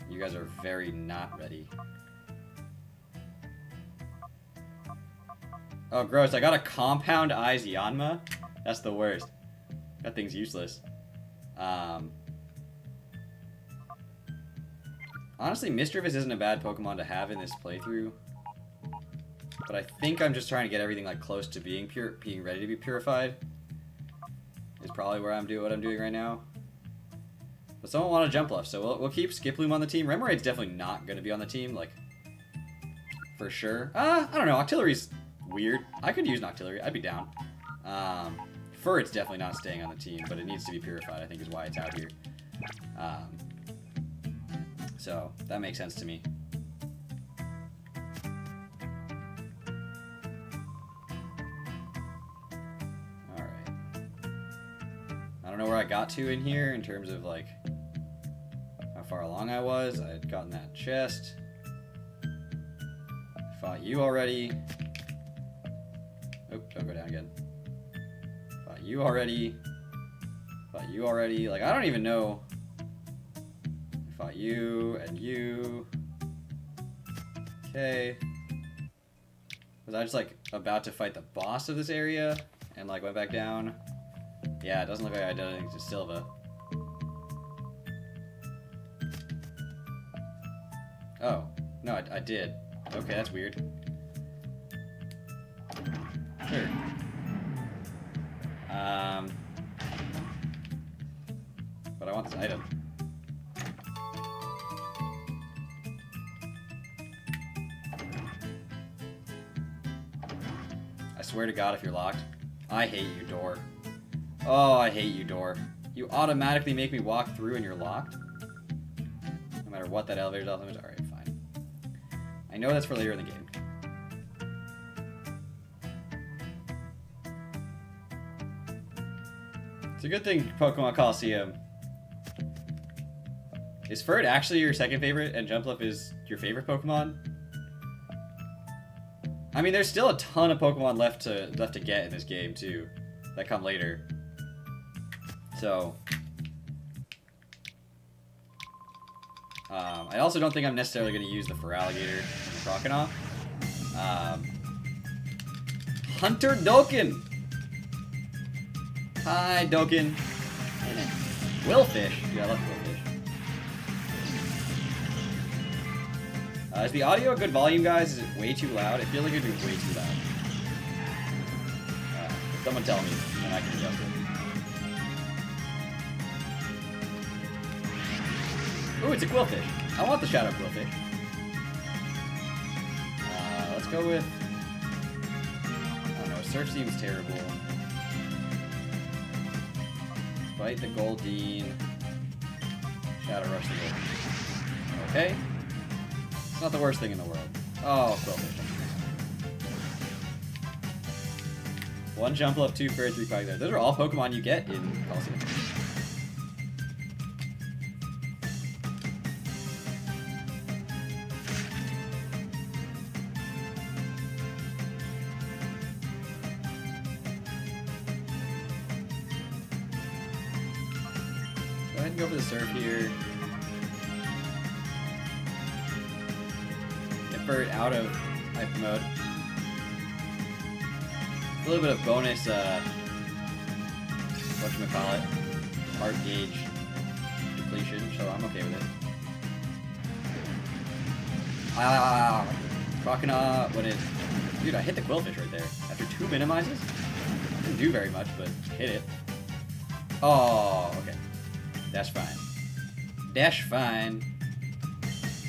You guys are very not ready. Oh, gross. I got a Compound Eyes Yanma? That's the worst. That thing's useless. Honestly, Mischievous isn't a bad Pokemon to have in this playthrough. But I think I'm just trying to get everything like close to being ready to be purified. Is probably where what I'm doing right now. But someone want to jump left, so we'll keep Skiploom on the team. Remoraid's definitely not going to be on the team, like, for sure. I don't know, Octillery's weird. I could use an Octillery, I'd be down. Furret's definitely not staying on the team, but it needs to be purified, I think is why it's out here. So, that makes sense to me. Alright. I don't know where I got to in here in terms of, like, how far along I was. I had gotten that chest. Fought you already. Oh, don't go down again. Fought you already. Fought you already. Like, I don't even know. I fought you and you. Okay. Was I just, like, about to fight the boss of this area and, like, went back down? Yeah, it doesn't look like I did anything to Silva. Oh. No, I did. Okay, that's weird. Sure. But I want this item. I swear to God if you're locked. I hate you, door. Oh, I hate you, door. You automatically make me walk through and you're locked? No matter what that elevator's off limits. Alright, fine. I know that's for later in the game. It's a good thing Pokemon Coliseum. Is Furret actually your second favorite and Jumpluff is your favorite Pokemon? I mean, there's still a ton of Pokemon left to get in this game too, that come later. So, I also don't think I'm necessarily going to use the Feraligatr and the Croconaw. Hunter Dokkan! Hi, Dokkan. Willfish. Dude, I love Willfish. Is the audio a good volume, guys? Is it way too loud? I feel like it's way too loud. Someone tell me, and I can adjust it. Ooh, it's a Quillfish. I want the Shadow Quillfish. Let's go with... I don't know, Surf seems terrible. Fight the Goldeen. Shadow Rush the Goldeen. Okay. It's not the worst thing in the world. Oh, Quillfish. One Jumpluff, 2 Furry, 3 Quagsire. Those are all Pokemon you get in Coliseum. Go ahead and go for the Surf here. Get Furret out of Hyper Mode. A little bit of bonus, whatchamacallit, heart gauge depletion, so I'm okay with it. Croconaw, what is... Dude, I hit the Quillfish right there. After 2 minimizes? Didn't do very much, but hit it. Oh, okay. That's fine. Dash fine.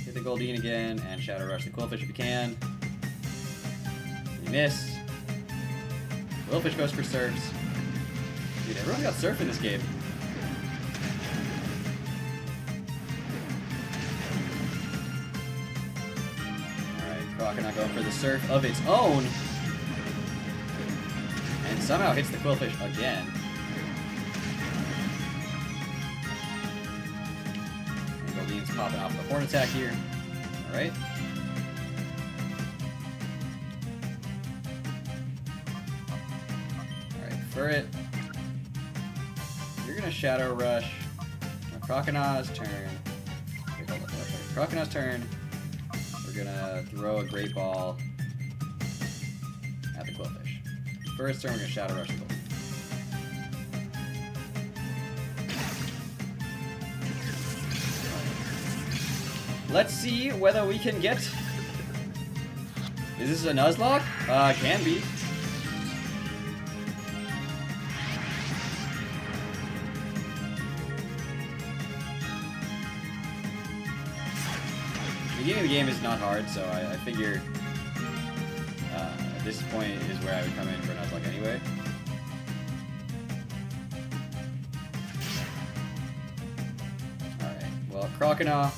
Hit the Goldeen again, and Shadow Rush the Quillfish if you can. You miss. Willfish goes for Surfs. Dude, everyone's got Surf in this game. Alright, Croconaw going for the Surf of its own. And somehow hits the Quillfish again. And Goldeen's popping off the Horn Attack here. Alright. Furret. You're gonna Shadow Rush. Croconaw's turn. Wait, hold on. Croconaw's turn. We're gonna throw a Great Ball at the Quillfish. First turn, we're gonna Shadow Rush the Goldeen. Let's see whether we can get Is this a Nuzlocke? Can be. The beginning of the game is not hard, so I figure at this point is where I would come in for a Nuzlocke anyway. Alright, well, Croconaw.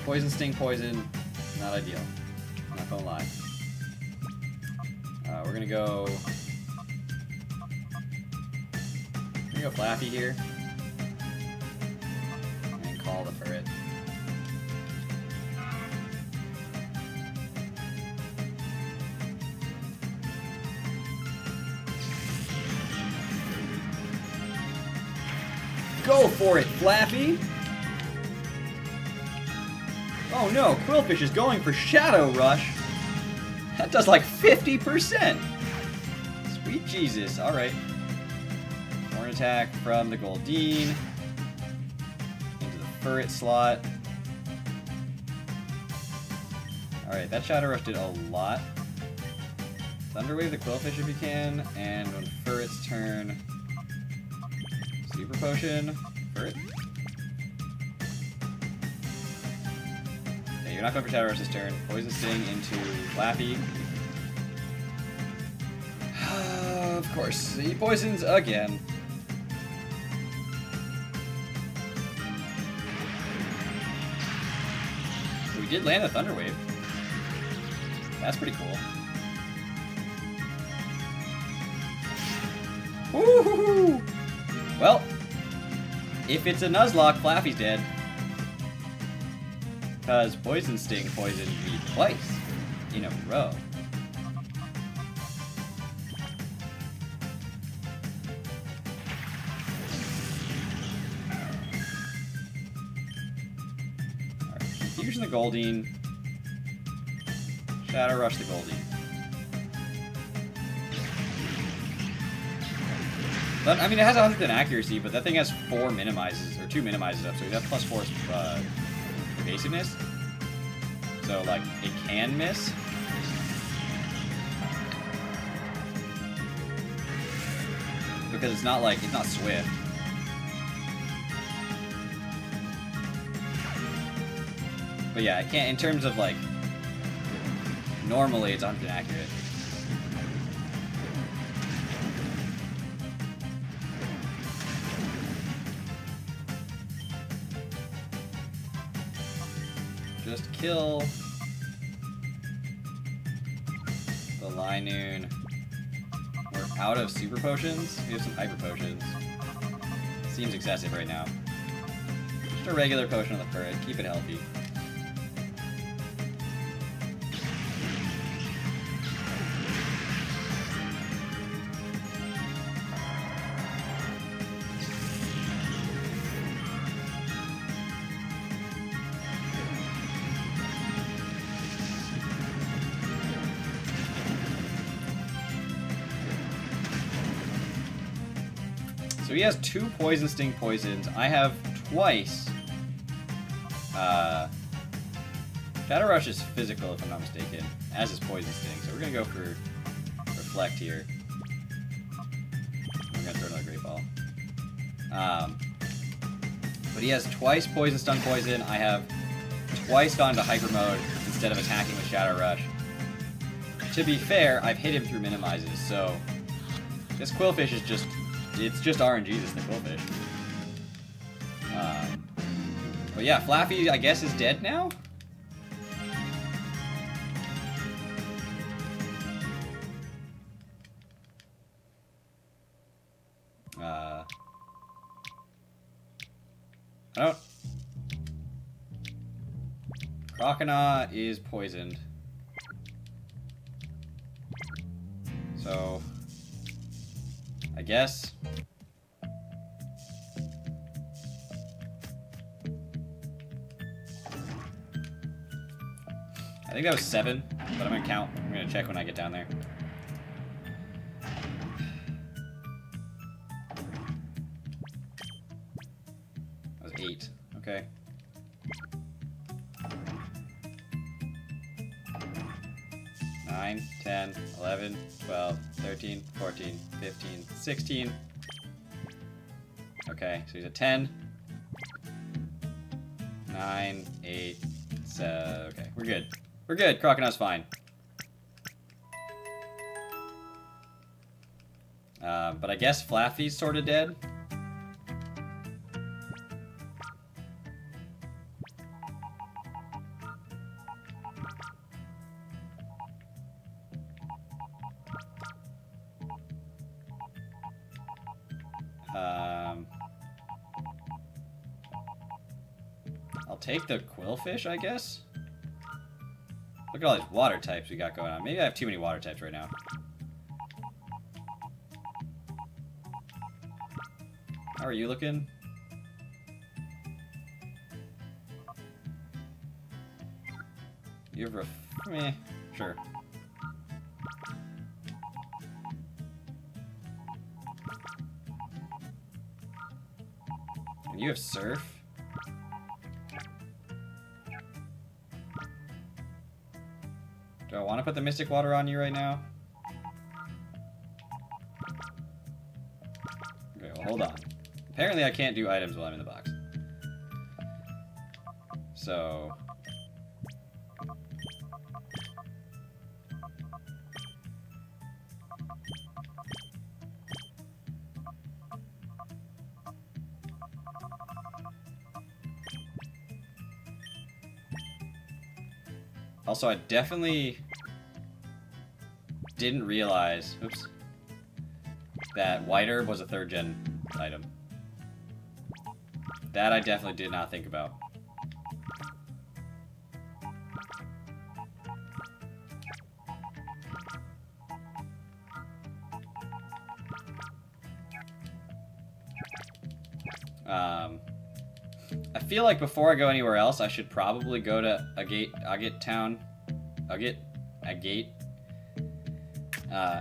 Poison, Sting, Poison. Not ideal. I'm not gonna lie. We're gonna go... Flaffy here. And call the Furret. Go for it, Flaffy! Oh no, Quillfish is going for Shadow Rush. That does like 50%. Sweet Jesus. Alright. Horn attack from the Goldeen. Into the Furret slot. Alright, that Shadow Rush did a lot. Thunderwave the Quillfish if you can. And on Furret's turn, Super Potion. Furret. You're not going for Shadow Rush this turn. Poison Sting into Flappy. Of course, he poisons again. We did land a Thunder Wave. That's pretty cool. Woohoo! Well, if it's a Nuzlocke, Flappy's dead. Because Poison Sting poisoned me twice in a row. Alright, Confusion the Goldeen. Shadow Rush the Goldeen. But, I mean, it has 100% accuracy, but that thing has 4 minimizes, or 2 minimizes up, so you have +4 evasiveness. So, like, it can miss. Because it's not, like, it's not swift. But yeah, it can't, in terms of, like, normally it's 100% accurate. Just kill the Linoon. We're out of super potions. We have some hyper potions. Seems excessive right now. Just a regular potion on the Furret. Keep it healthy. So he has 2 Poison Sting poisons. I have twice. Shadow Rush is physical, if I'm not mistaken, as is Poison Sting. So we're gonna go for Reflect here. I'm gonna throw another Great Ball. But he has twice Poison Stun Poison. I have twice gone to Hyper Mode instead of attacking with Shadow Rush. To be fair, I've hit him through minimizes, so this Quillfish is just... It's just RNG, this the Quillfish. But yeah, Flappy, I guess, is dead now? I don't... Croconaw is poisoned. So... I guess. I think that was 7, but I'm gonna count. I'm gonna check when I get down there. That was 8. Okay. 9, 10, 11, 12, 13, 14, 15, 16. Okay, so he's at 10. 9, 8, so okay, we're good. We're good. Crocodile's fine. But I guess Flaffy's sort of dead. I'll take the Quillfish, I guess. Look at all these water types we got going on. Maybe I have too many water types right now. How are you looking? You have meh, sure. And you have Surf. Do I want to put the Mystic Water on you right now? Okay, well, hold on. Apparently I can't do items while I'm in the box. So... Also, I definitely didn't realize, oops, that White Herb was a 3rd gen item. That I definitely did not think about. I feel like before I go anywhere else, I should probably go to Agate Town,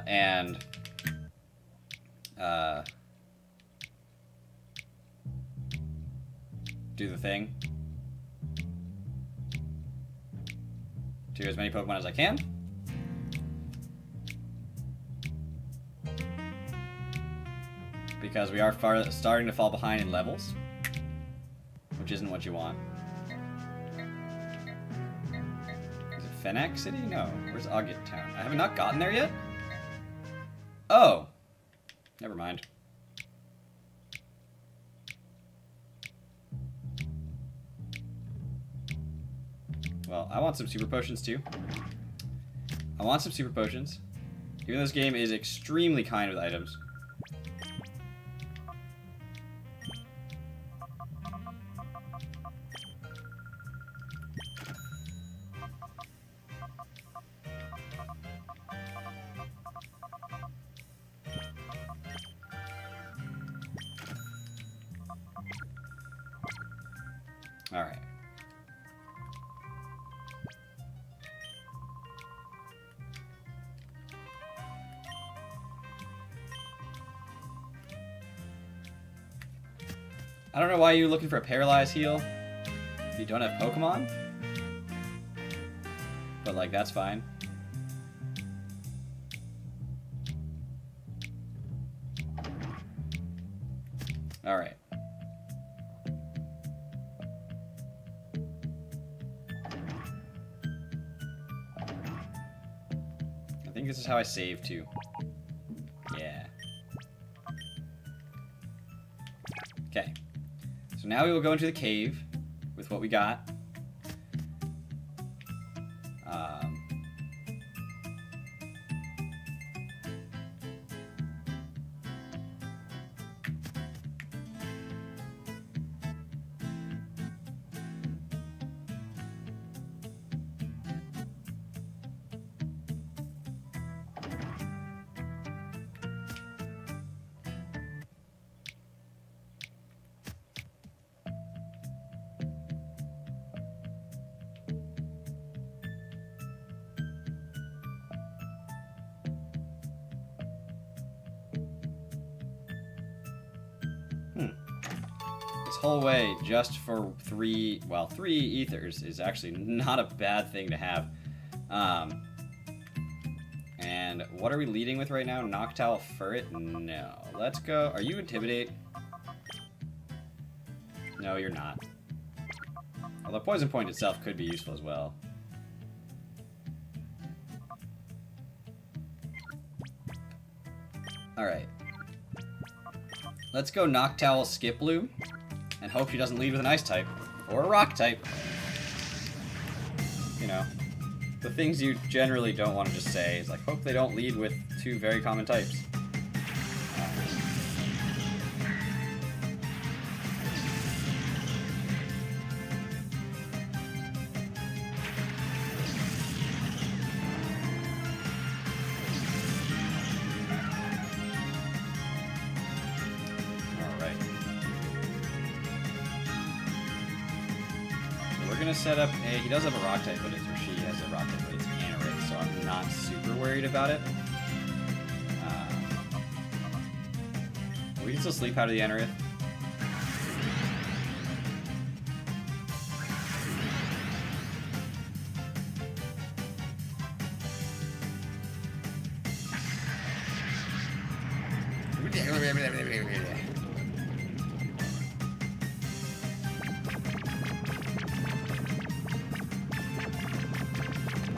and do the thing to as many Pokemon as I can. Because we are starting to fall behind in levels, which isn't what you want. Is it Fenac City? No. Where's Agate Town? I have not gotten there yet? Oh! Never mind. Well, I want some Super Potions too. I want some Super Potions. Even though this game is extremely kind with items. Alright. I don't know why you're looking for a Paralyze heal if you don't have Pokemon. But, like, that's fine. Alright. I think this is how I save, too. Yeah. Okay. So now we will go into the cave with what we got. This whole way just for three ethers is actually not a bad thing to have. And what are we leading with right now? Noctowl Furret? No. Let's go. Are you Intimidate? No, you're not. Although Poison Point itself could be useful as well. Alright. Let's go Noctowl Skiploom and hope she doesn't lead with an Ice type. Or a Rock type. You know, the things you generally don't want to just say is like, hope they don't lead with two very common types. We're gonna set up a. He does have a rock type, but it's or she has a rock type, but it's Anorith, so I'm not super worried about it. We can still sleep out of the Anorith.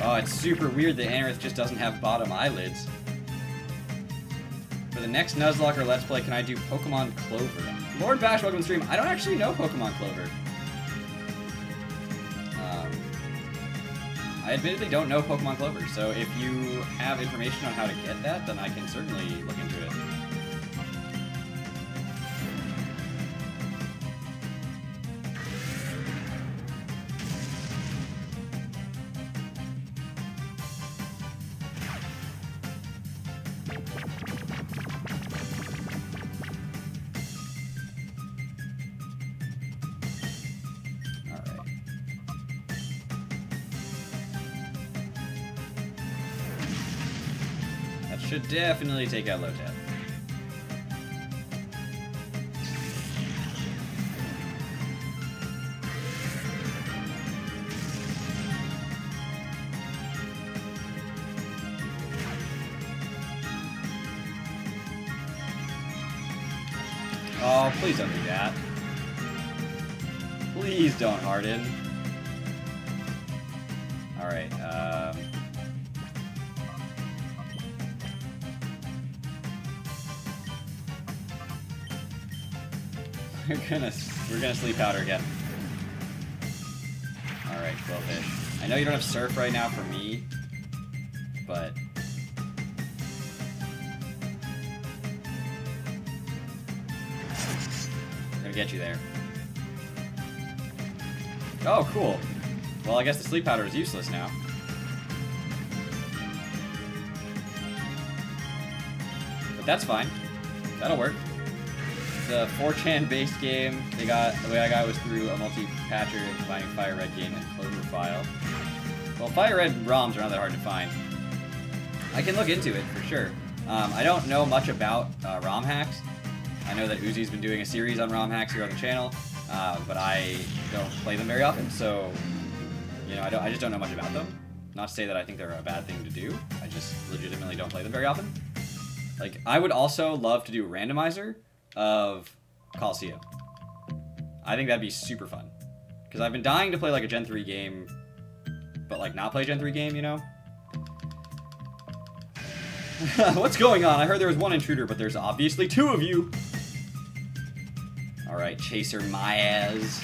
Oh, it's super weird that Anorith just doesn't have bottom eyelids. For the next Nuzlocke or Let's Play, can I do Pokemon Clover? Lord Bash, welcome to stream. I don't actually know Pokemon Clover. I admittedly don't know Pokemon Clover, so if you have information on how to get that, then I can certainly look into it. Should definitely take out Lotad. Oh, please don't do that. Please don't harden. Alright, we're gonna sleep powder again. Alright, Quillfish. I know you don't have Surf right now for me, but we're gonna get you there. Oh, cool. Well, I guess the sleep powder is useless now. But that's fine. That'll work. The 4chan based game, the way I got it was through a multi-patcher combining Fire Red game and Clover file. Well, Fire Red ROMs are not that hard to find. I can look into it for sure. I don't know much about ROM hacks. I know that Uzi's been doing a series on ROM hacks here on the channel, but I don't play them very often, so you know, I just don't know much about them. Not to say that I think they're a bad thing to do. I just legitimately don't play them very often. Like, I would also love to do a randomizer of Coliseum. I think that'd be super fun. Because I've been dying to play like a Gen 3 game, but like not play a Gen 3 game, you know? What's going on? I heard there was one intruder, but there's obviously two of you. Alright, Chaser Maze.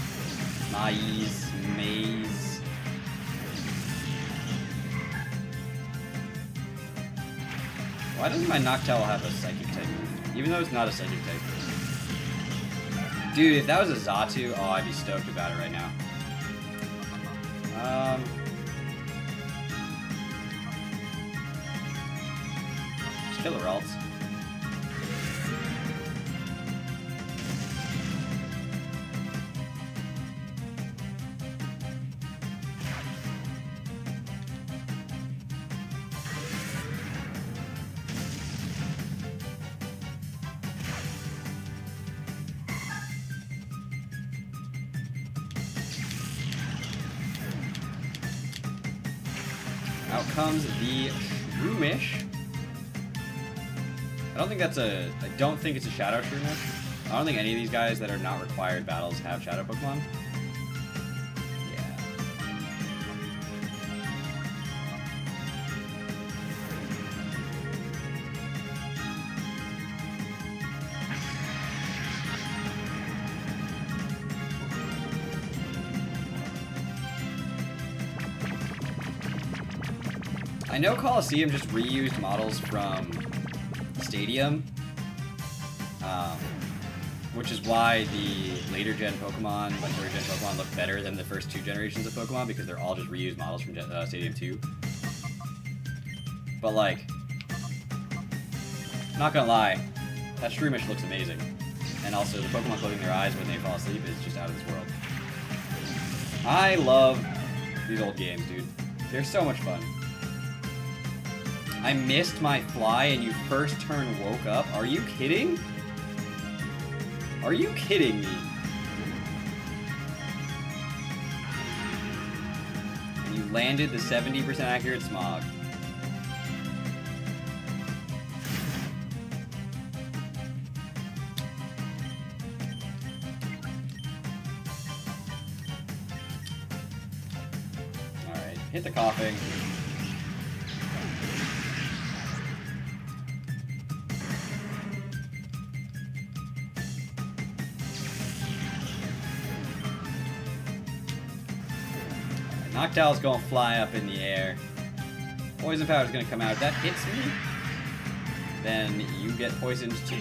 Why doesn't my Noctowl have a Psychic type move? Even though it's not a Psychic type. Dude, if that was a Xatu, oh, I'd be stoked about it right now. Just kill the Ralts. Out comes the Shroomish. I don't think that's a... I don't think it's a Shadow Shroomish. I don't think any of these guys that are not required battles have Shadow Pokemon. Yeah. I know Coliseum just reused models from Stadium, which is why the later gen Pokemon, like third gen Pokemon, look better than the first 2 generations of Pokemon because they're all just reused models from Stadium 2. But like, not gonna lie, that Shroomish looks amazing. And also the Pokemon closing their eyes when they fall asleep is just out of this world. I love these old games, dude. They're so much fun. I missed my fly and you first turn woke up? Are you kidding? Are you kidding me? And you landed the 70% accurate Smog. Alright, hit the coughing. Noctowl's gonna fly up in the air. Poison Powder's gonna come out. If that hits me, then you get poisoned too.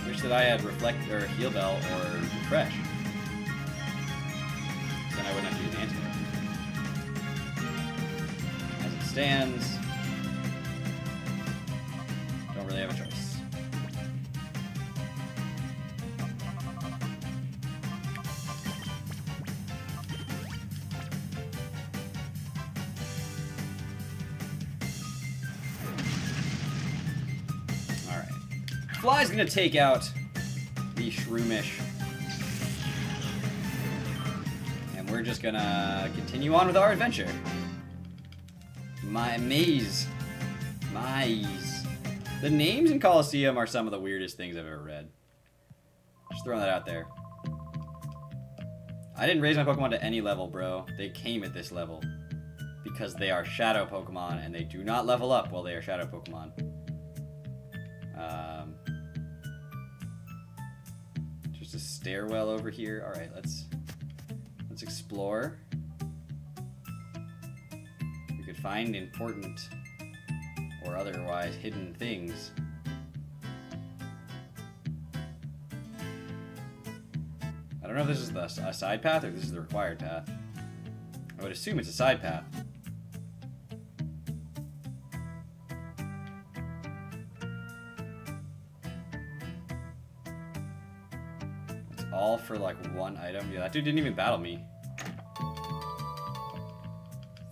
Wish that I had Reflect or Heal Bell or Refresh. Then I wouldn't have to use Antidote. As it stands, don't really have a choice. Fly's gonna take out the Shroomish. And we're just gonna continue on with our adventure. Maze. The names in Coliseum are some of the weirdest things I've ever read. Just throwing that out there. I didn't raise my Pokemon to any level, bro. They came at this level. Because they are Shadow Pokemon, and they do not level up while they are Shadow Pokemon. Just a stairwell over here. Alright, let's explore. We could find important or otherwise hidden things. I don't know if this is a side path or if this is the required path. I would assume it's a side path. It's all for like one item. Yeah, that dude didn't even battle me.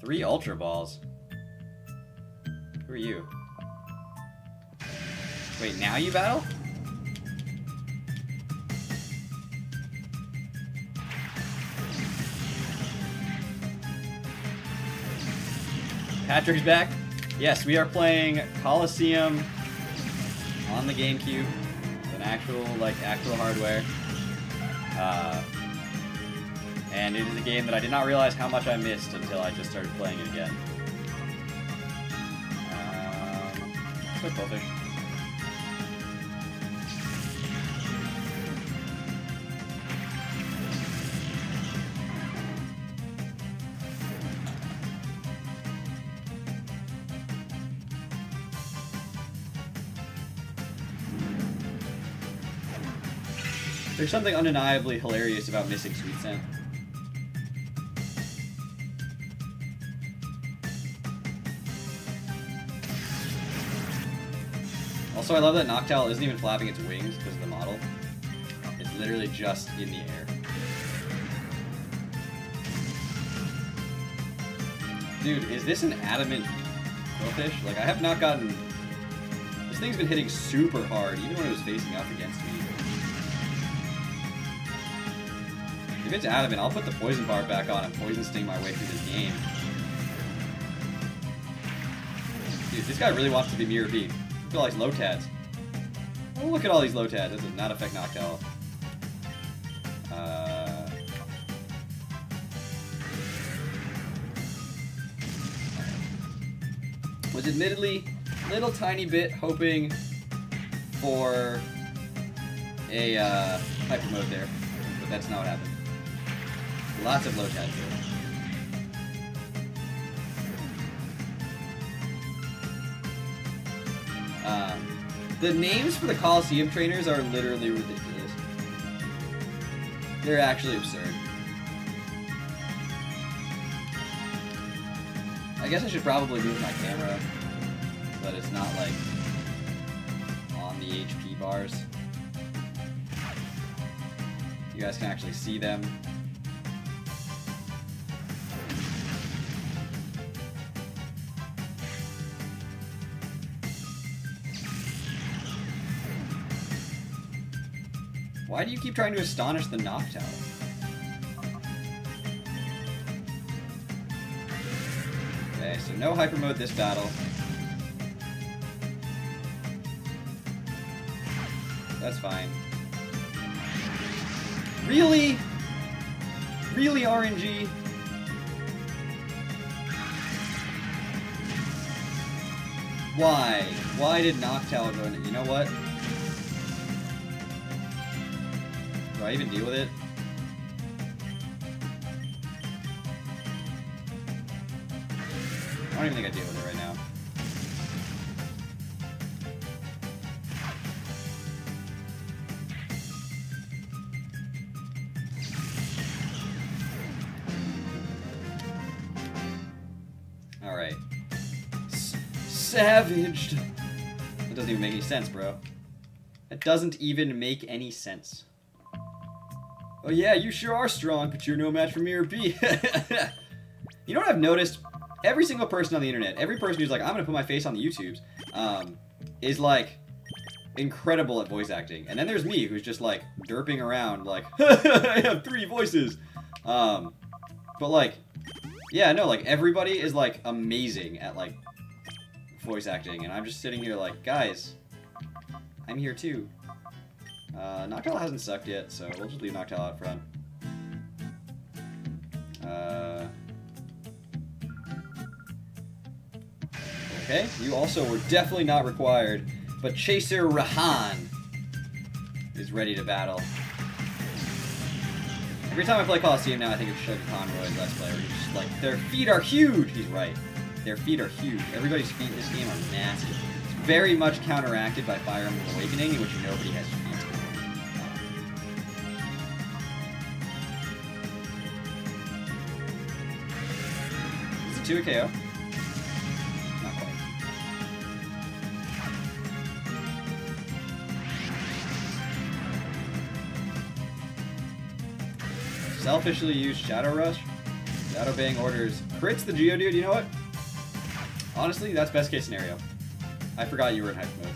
3 Ultra Balls. Who are you? Wait, now you battle? Patrick's back. Yes, we are playing Coliseum on the GameCube, an actual hardware. And it is a game that I did not realize how much I missed until I just started playing it again. Quick Bullfish. There's something undeniably hilarious about missing Sweet Scent. Also, I love that Noctowl isn't even flapping its wings because of the model. It's literally just in the air. Dude, is this an adamant Quillfish? Like, I have not gotten... This thing's been hitting super hard, even when it was facing up against me. If it's adamant, I'll put the Poison Bar back on and Poison Sting my way through this game. Dude, this guy really wants to be Mirror B. Look at all these Lotads. Oh, look at all these Lotads. That does not affect Noctowl. Was admittedly a little tiny bit hoping for a hyper mode there, but that's not what happened. Lots of Lotads there. The names for the Coliseum trainers are literally ridiculous. They're actually absurd. I guess I should probably move my camera, but it's not like on the HP bars. You guys can actually see them. Why do you keep trying to astonish the Noctowl? Okay, so no hyper mode this battle. That's fine. Really? Really, RNG? Why? Why did Noctowl go in? You know what? Do I even deal with it? I don't even think I deal with it right now. Alright. Savaged! That doesn't even make any sense, bro. That doesn't even make any sense. Oh yeah, you sure are strong, but you're no match for Mirror B. You know what I've noticed? Every single person on the internet, every person who's like, I'm gonna put my face on the YouTubes, is like incredible at voice acting. And then there's me, who's just like derping around like, I have 3 voices. But like, yeah, no, like everybody is like amazing at like voice acting, and I'm just sitting here like, guys, I'm here too. Noctowl hasn't sucked yet, so we'll just leave Noctowl out front. Okay, you also were definitely not required, but Chaser Rahan is ready to battle. Every time I play Coliseum now, I think of Sugar Conroy's Let's Play, where he's just like, their feet are huge! He's right. Their feet are huge. Everybody's feet in this game are massive. It's very much counteracted by Fire Emblem Awakening, in which nobody has feet. Is it 2 a KO? Not quite. Selfishly used Shadow Rush. Shadow Bang orders crits the Geodude. You know what? Honestly, that's best case scenario. I forgot you were in hype mode.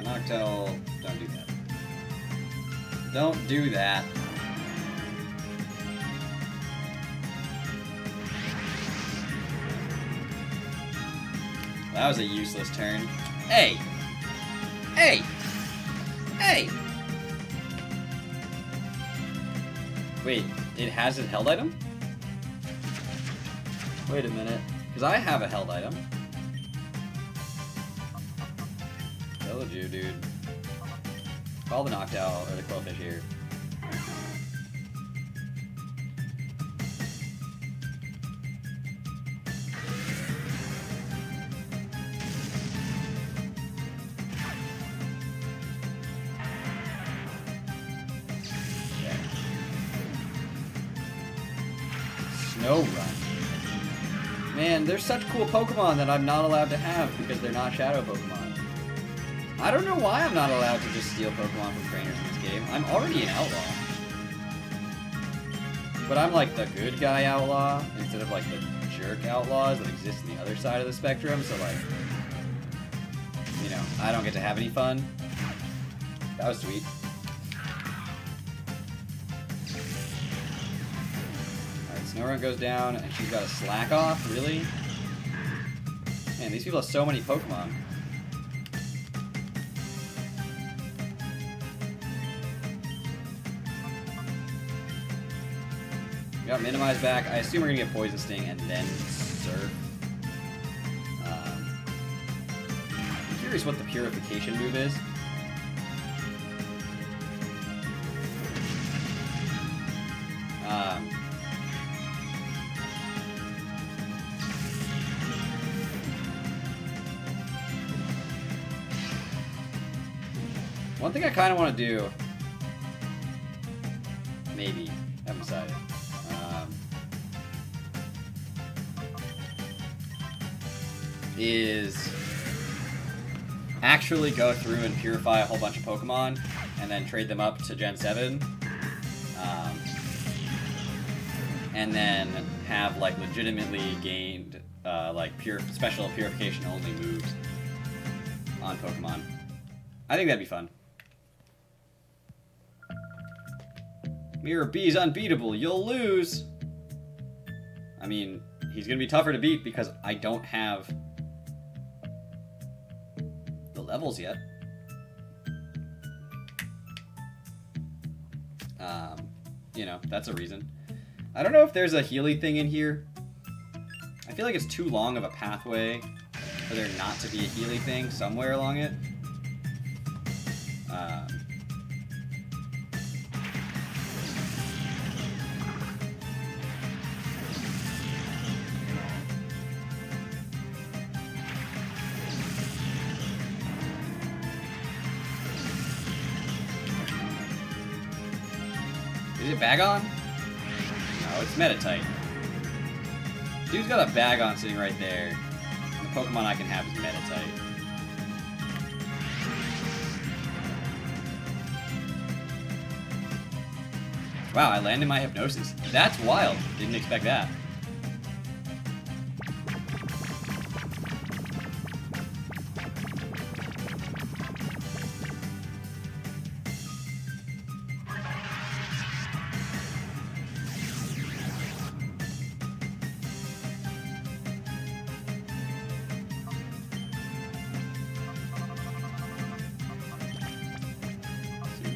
Noctowl, don't do that. Don't do that. That was a useless turn. Hey! Hey! Hey! Wait, it has a held item? Wait a minute. Because I have a held item. Told you, dude. Call the Noctowl or the Quillfish here. Snow Run. Man, there's such cool Pokemon that I'm not allowed to have because they're not Shadow Pokemon. I don't know why I'm not allowed to just steal Pokemon from trainers in this game. I'm already an outlaw. But I'm like the good guy outlaw instead of like the jerk outlaws that exist on the other side of the spectrum, so like, you know, I don't get to have any fun. That was sweet. Alright, Snorunt goes down, and she's got a slack off, really? Man, these people have so many Pokemon. We got Minimize back. I assume we're gonna get Poison Sting and then Surf. I'm curious what the Purification move is. One thing I kind of want to do, maybe, haven't decided, is actually go through and purify a whole bunch of Pokemon and then trade them up to Gen 7. And then have like legitimately gained like special purification only moves on Pokemon. I think that'd be fun. Mirror B's unbeatable. You'll lose. I mean, he's gonna be tougher to beat because I don't have the levels yet. You know, that's a reason. I don't know if there's a Healy thing in here. I feel like it's too long of a pathway for there not to be a Healy thing somewhere along it. Is it Bagon? No, it's Metatite. Dude's got a Bagon sitting right there. And the Pokemon I can have is Metatite. Wow, I landed my Hypnosis. That's wild. Didn't expect that.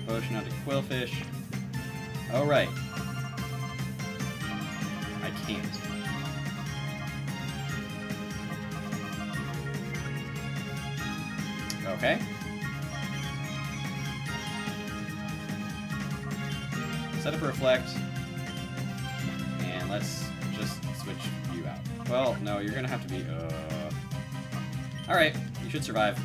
Potion onto Quillfish. Oh, right. I can't. Okay. Set up a Reflect. And let's just switch you out. Well, no, you're gonna have to be, Alright, you should survive.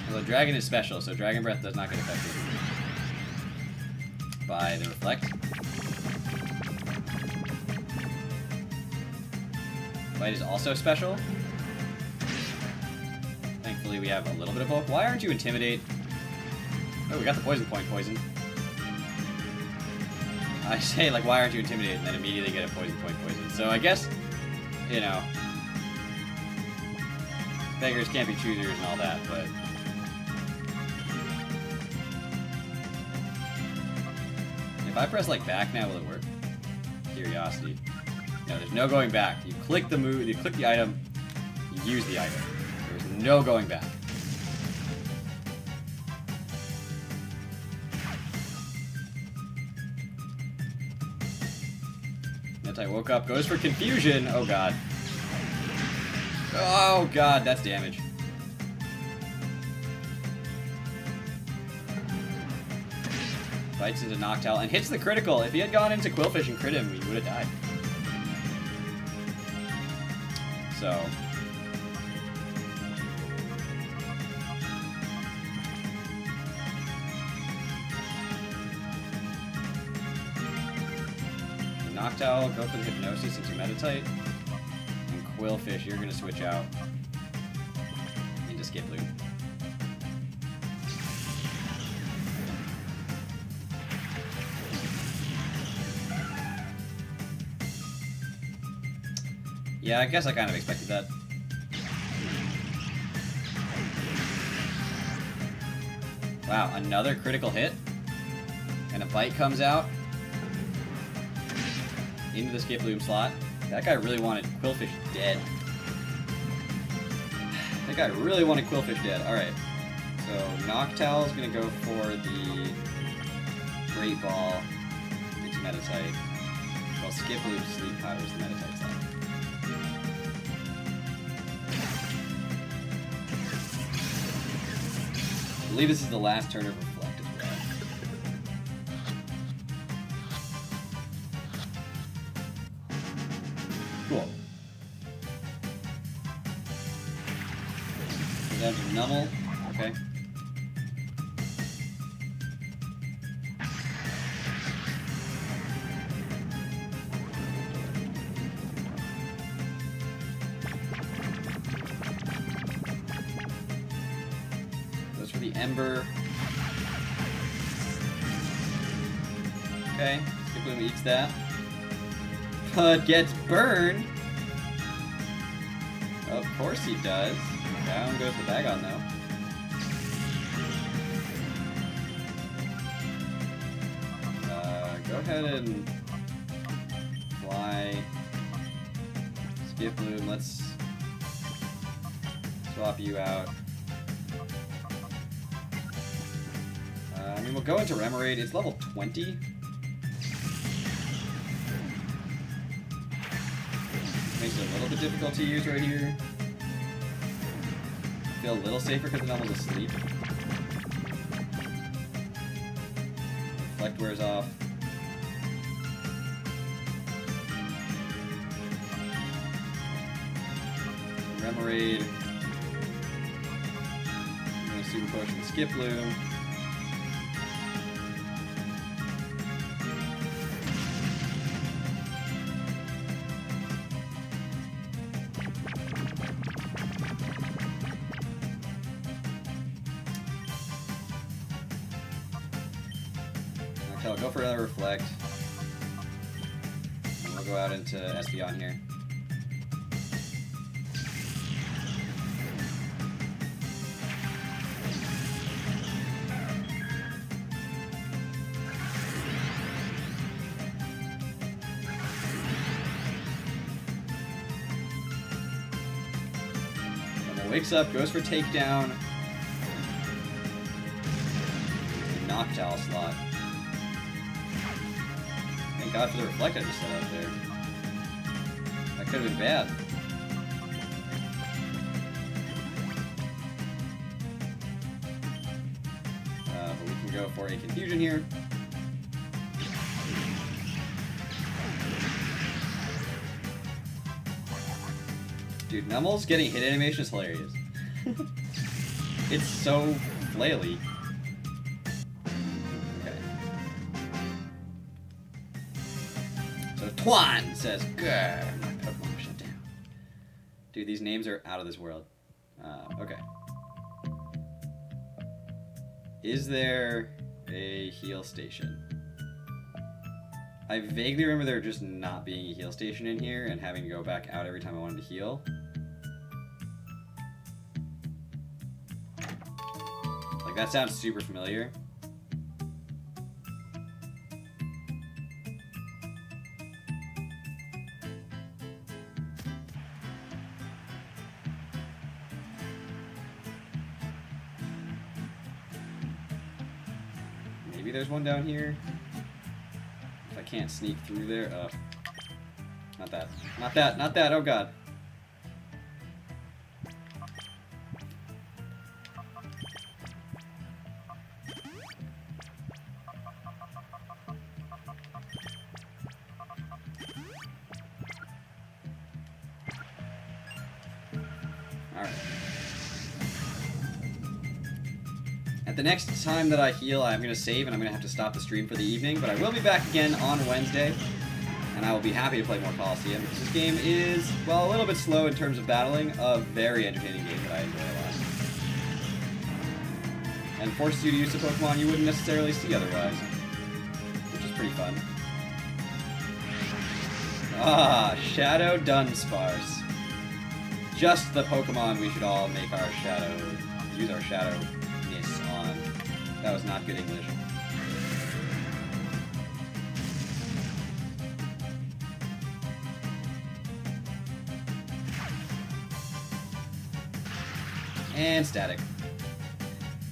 Well, the Dragon is special, so Dragon Breath does not get affected by the Reflect. Bite is also special. Thankfully, we have a little bit of hope. Why aren't you Intimidate? Oh, we got the Poison Point poison. I say, like, why aren't you Intimidate, and then immediately get a Poison Point poison. So I guess, you know, beggars can't be choosers and all that, but... If I press, like, back now, will it work? Curiosity. No, there's no going back. You click the move, you click the item, you use the item. There's no going back. Metatite woke up, goes for confusion. Oh god. Oh god, that's damage. Bites into Noctowl and hits the critical. If he had gone into Quillfish and crit him, he would have died. So. Noctowl, go for the Hypnosis into Metatite. And Quillfish, you're going to switch out into Skip Loop. Yeah, I guess I kind of expected that. Wow, another critical hit. And a bite comes out. Into the skip loom slot. That guy really wanted Quillfish dead. That guy really wanted Quillfish dead. Alright. So, Noctowl's gonna go for the Great Ball into Metatite. Well, skip loom Sleep Powder's the Metatite side. I believe this is the last turn of Reflect as well. Cool. Go down to Nummel. Okay. Goes for the Ember. Okay, Skip Loom eats that. But gets burned. Of course he does. Down goes the Bagon though. Go ahead and fly. Skip Loom, let's swap you out. I mean, we'll go into Remoraid. It's level 20. Makes it a little bit difficult to use right here. Feel a little safer because the Nummel's asleep. Reflect wears off. Remoraid. I'm gonna Super Potion the Skip Loom. Okay, I'll go for another Reflect. And we'll go out into Espeon here. Wakes up, goes for takedown. Noctowl slot. Thank God for the Reflect I just set out there. That could have been bad. But we can go for a Confusion here. Dude, Nummel's getting hit animation is hilarious. It's so flaily. Okay. So Twan says, "Grr, my Pokemon shut down." Dude, these names are out of this world. Okay. Is there a heal station? I vaguely remember there just not being a heal station in here and having to go back out every time I wanted to heal. Like, that sounds super familiar. Maybe there's one down here. If I can't sneak through there. Oh. Not that. Not that. Not that. Oh, God. Alright. At the next time that I heal, I'm going to save and I'm going to have to stop the stream for the evening, but I will be back again on Wednesday, and I will be happy to play more Coliseum, because this game is, well, a little bit slow in terms of battling, a very entertaining game that I enjoy a lot. And forces you to use a Pokemon you wouldn't necessarily see otherwise, which is pretty fun. Ah, Shadow Dunsparce. Just the Pokemon we should all make our use our shadowness on. That was not good English. And static.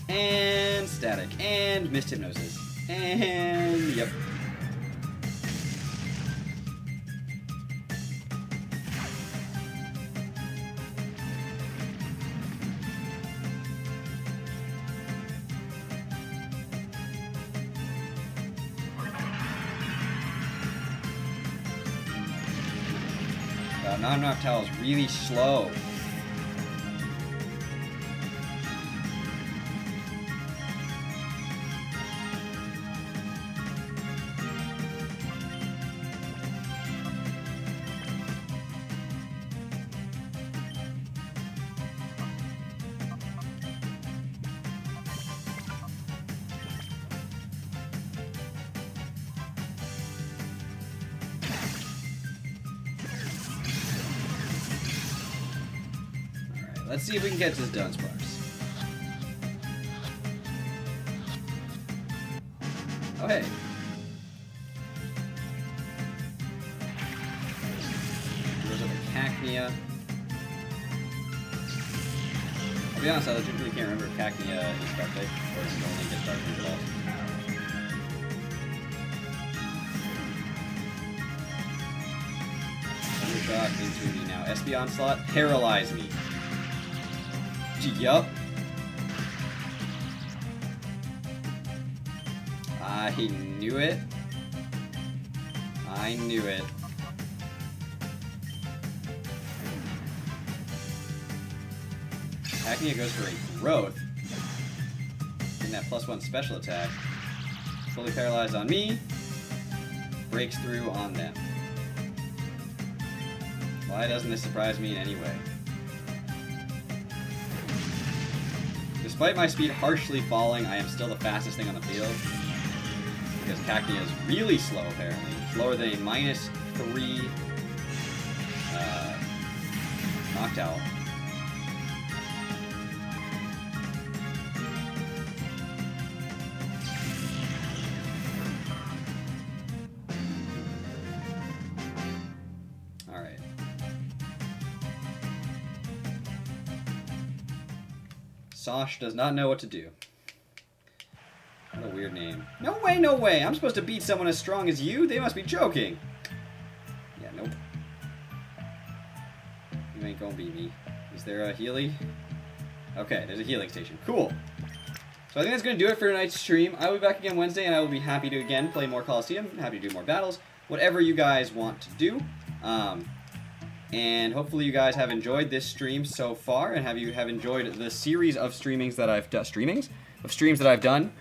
And static. And missed hypnosis. And yep. Non-Noctowl is really slow. Let's see if we can get this Dunsparce. Oh, hey. There's a Cacnea. I'll be honest, I legitimately can't remember if Cacnea is Dark type, or if it only gets Dark type at all. Thundershock into me now. SB Onslaught, paralyze me. Yup. I knew it. I knew it. Cacnea goes for a growth. Getting that +1 special attack. Fully paralyzed on me. Breaks through on them. Why doesn't this surprise me in any way? Despite my speed harshly falling, I am still the fastest thing on the field. Because Cacnea is really slow, apparently. Slower than a -3 Noctowl. Alright. Sosh does not know what to do. What a weird name. No way, no way! I'm supposed to beat someone as strong as you? They must be joking! Yeah, nope. You ain't gonna beat me. Is there a Healy? Okay, there's a healing station. Cool! So I think that's gonna do it for tonight's stream. I will be back again Wednesday, and I will be happy to again play more Coliseum, happy to do more battles, whatever you guys want to do. And hopefully you guys have enjoyed this stream so far, and have enjoyed the series of streams that I've done.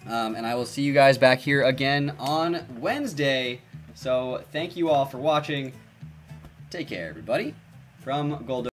And I will see you guys back here again on Wednesday. So thank you all for watching. Take care, everybody. From Goldo.